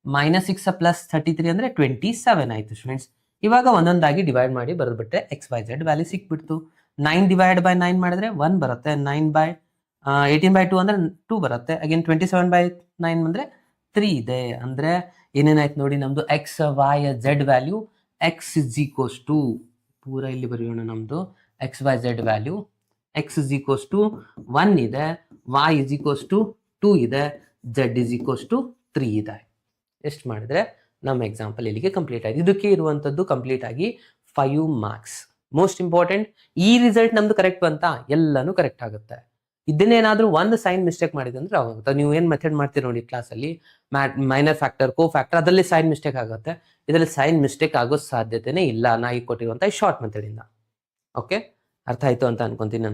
-6 + 33 ಅಂದ್ರೆ 27 ಆಯ್ತು ಸ್ಟೂಡೆಂಟ್ಸ್. ಇವಾಗ ಒಂದೊಂದಾಗಿ ಡಿವೈಡ್ ಮಾಡಿ ಬರೆದ್ಬಿಟ್ರೆ XYZ ವ್ಯಾಲ್ಯೂ ಸಿಕ್ಬಿಡ್ತು. 9 / 9 ಮಾಡಿದ್ರೆ 1 ಬರುತ್ತೆ. 18/2 ಅಂದ್ರೆ 2 ಬರುತ್ತೆ. ಅಗೇನ್ 27/9 ಅಂದ್ರೆ 3 ಇದೆ. ಅಂದ್ರೆ ಏನೇನಾಯ್ತು ನೋಡಿ, ನಮ್ದು X Y Z value X = ಪೂರ ಇಲ್ಲಿ ಬರೆಯೋಣ. ನಮ್ದು XYZ ವ್ಯಾಲ್ಯೂ X = 1 ಇದೆ, Y = 2 ಇದೆ, Z = 3 ಇದೆ. ಎಷ್ಟು ಮಾಡಿದ್ರೆ ನಮ್ಮ ಎಕ್ಸಾಂಪಲ್ ಇಲ್ಲಿಗೆ ಕಂಪ್ಲೀಟ್ ಆಯ್ತು. ಇದಕ್ಕೆ ಇರುವಂತದ್ದು ಕಂಪ್ಲೀಟ್ ಆಗಿ 5 ಮಾರ್ಕ್ಸ್. Most important. ಈ ರಿಸಲ್ಟ್ ನಮ್ದು ಕರೆಕ್ಟ್ ಬಂತಾ, ಎಲ್ಲಾನು ಕರೆಕ್ಟ್ ಆಗುತ್ತೆ. ಇದನ್ನೇನಾದ್ರೂ ಒಂದು ಸೈನ್ ಮಿಸ್ಟೇಕ್ ಮಾಡಿದ್ರೆ ಅಂದ್ರೆ ಆಗುತ್ತೆ. ನೀವು ಏನ್ ಮೆಥಡ್ ಮಾಡ್ತೀರಿ ನೋಡಿ ಕ್ಲಾಸಲ್ಲಿ, ಮೈನರ್ ಫ್ಯಾಕ್ಟರ್, ಕೋ ಫ್ಯಾಕ್ಟರ್, ಅದರಲ್ಲಿ ಸೈನ್ ಮಿಸ್ಟೇಕ್ ಆಗುತ್ತೆ. ಇದರಲ್ಲಿ ಸೈನ್ ಮಿಸ್ಟೇಕ್ ಆಗೋ ಸಾಧ್ಯತೆನೇ ಇಲ್ಲ, ನಾ ಈಗ ಕೊಟ್ಟಿರುವಂತ ಶಾರ್ಟ್ ಮೆಥಡ್ ಇಂದ. ಓಕೆ, ಅರ್ಥ ಆಯ್ತು ಅಂತ ಅನ್ಕೊಂತೀನಿ ನಾನು.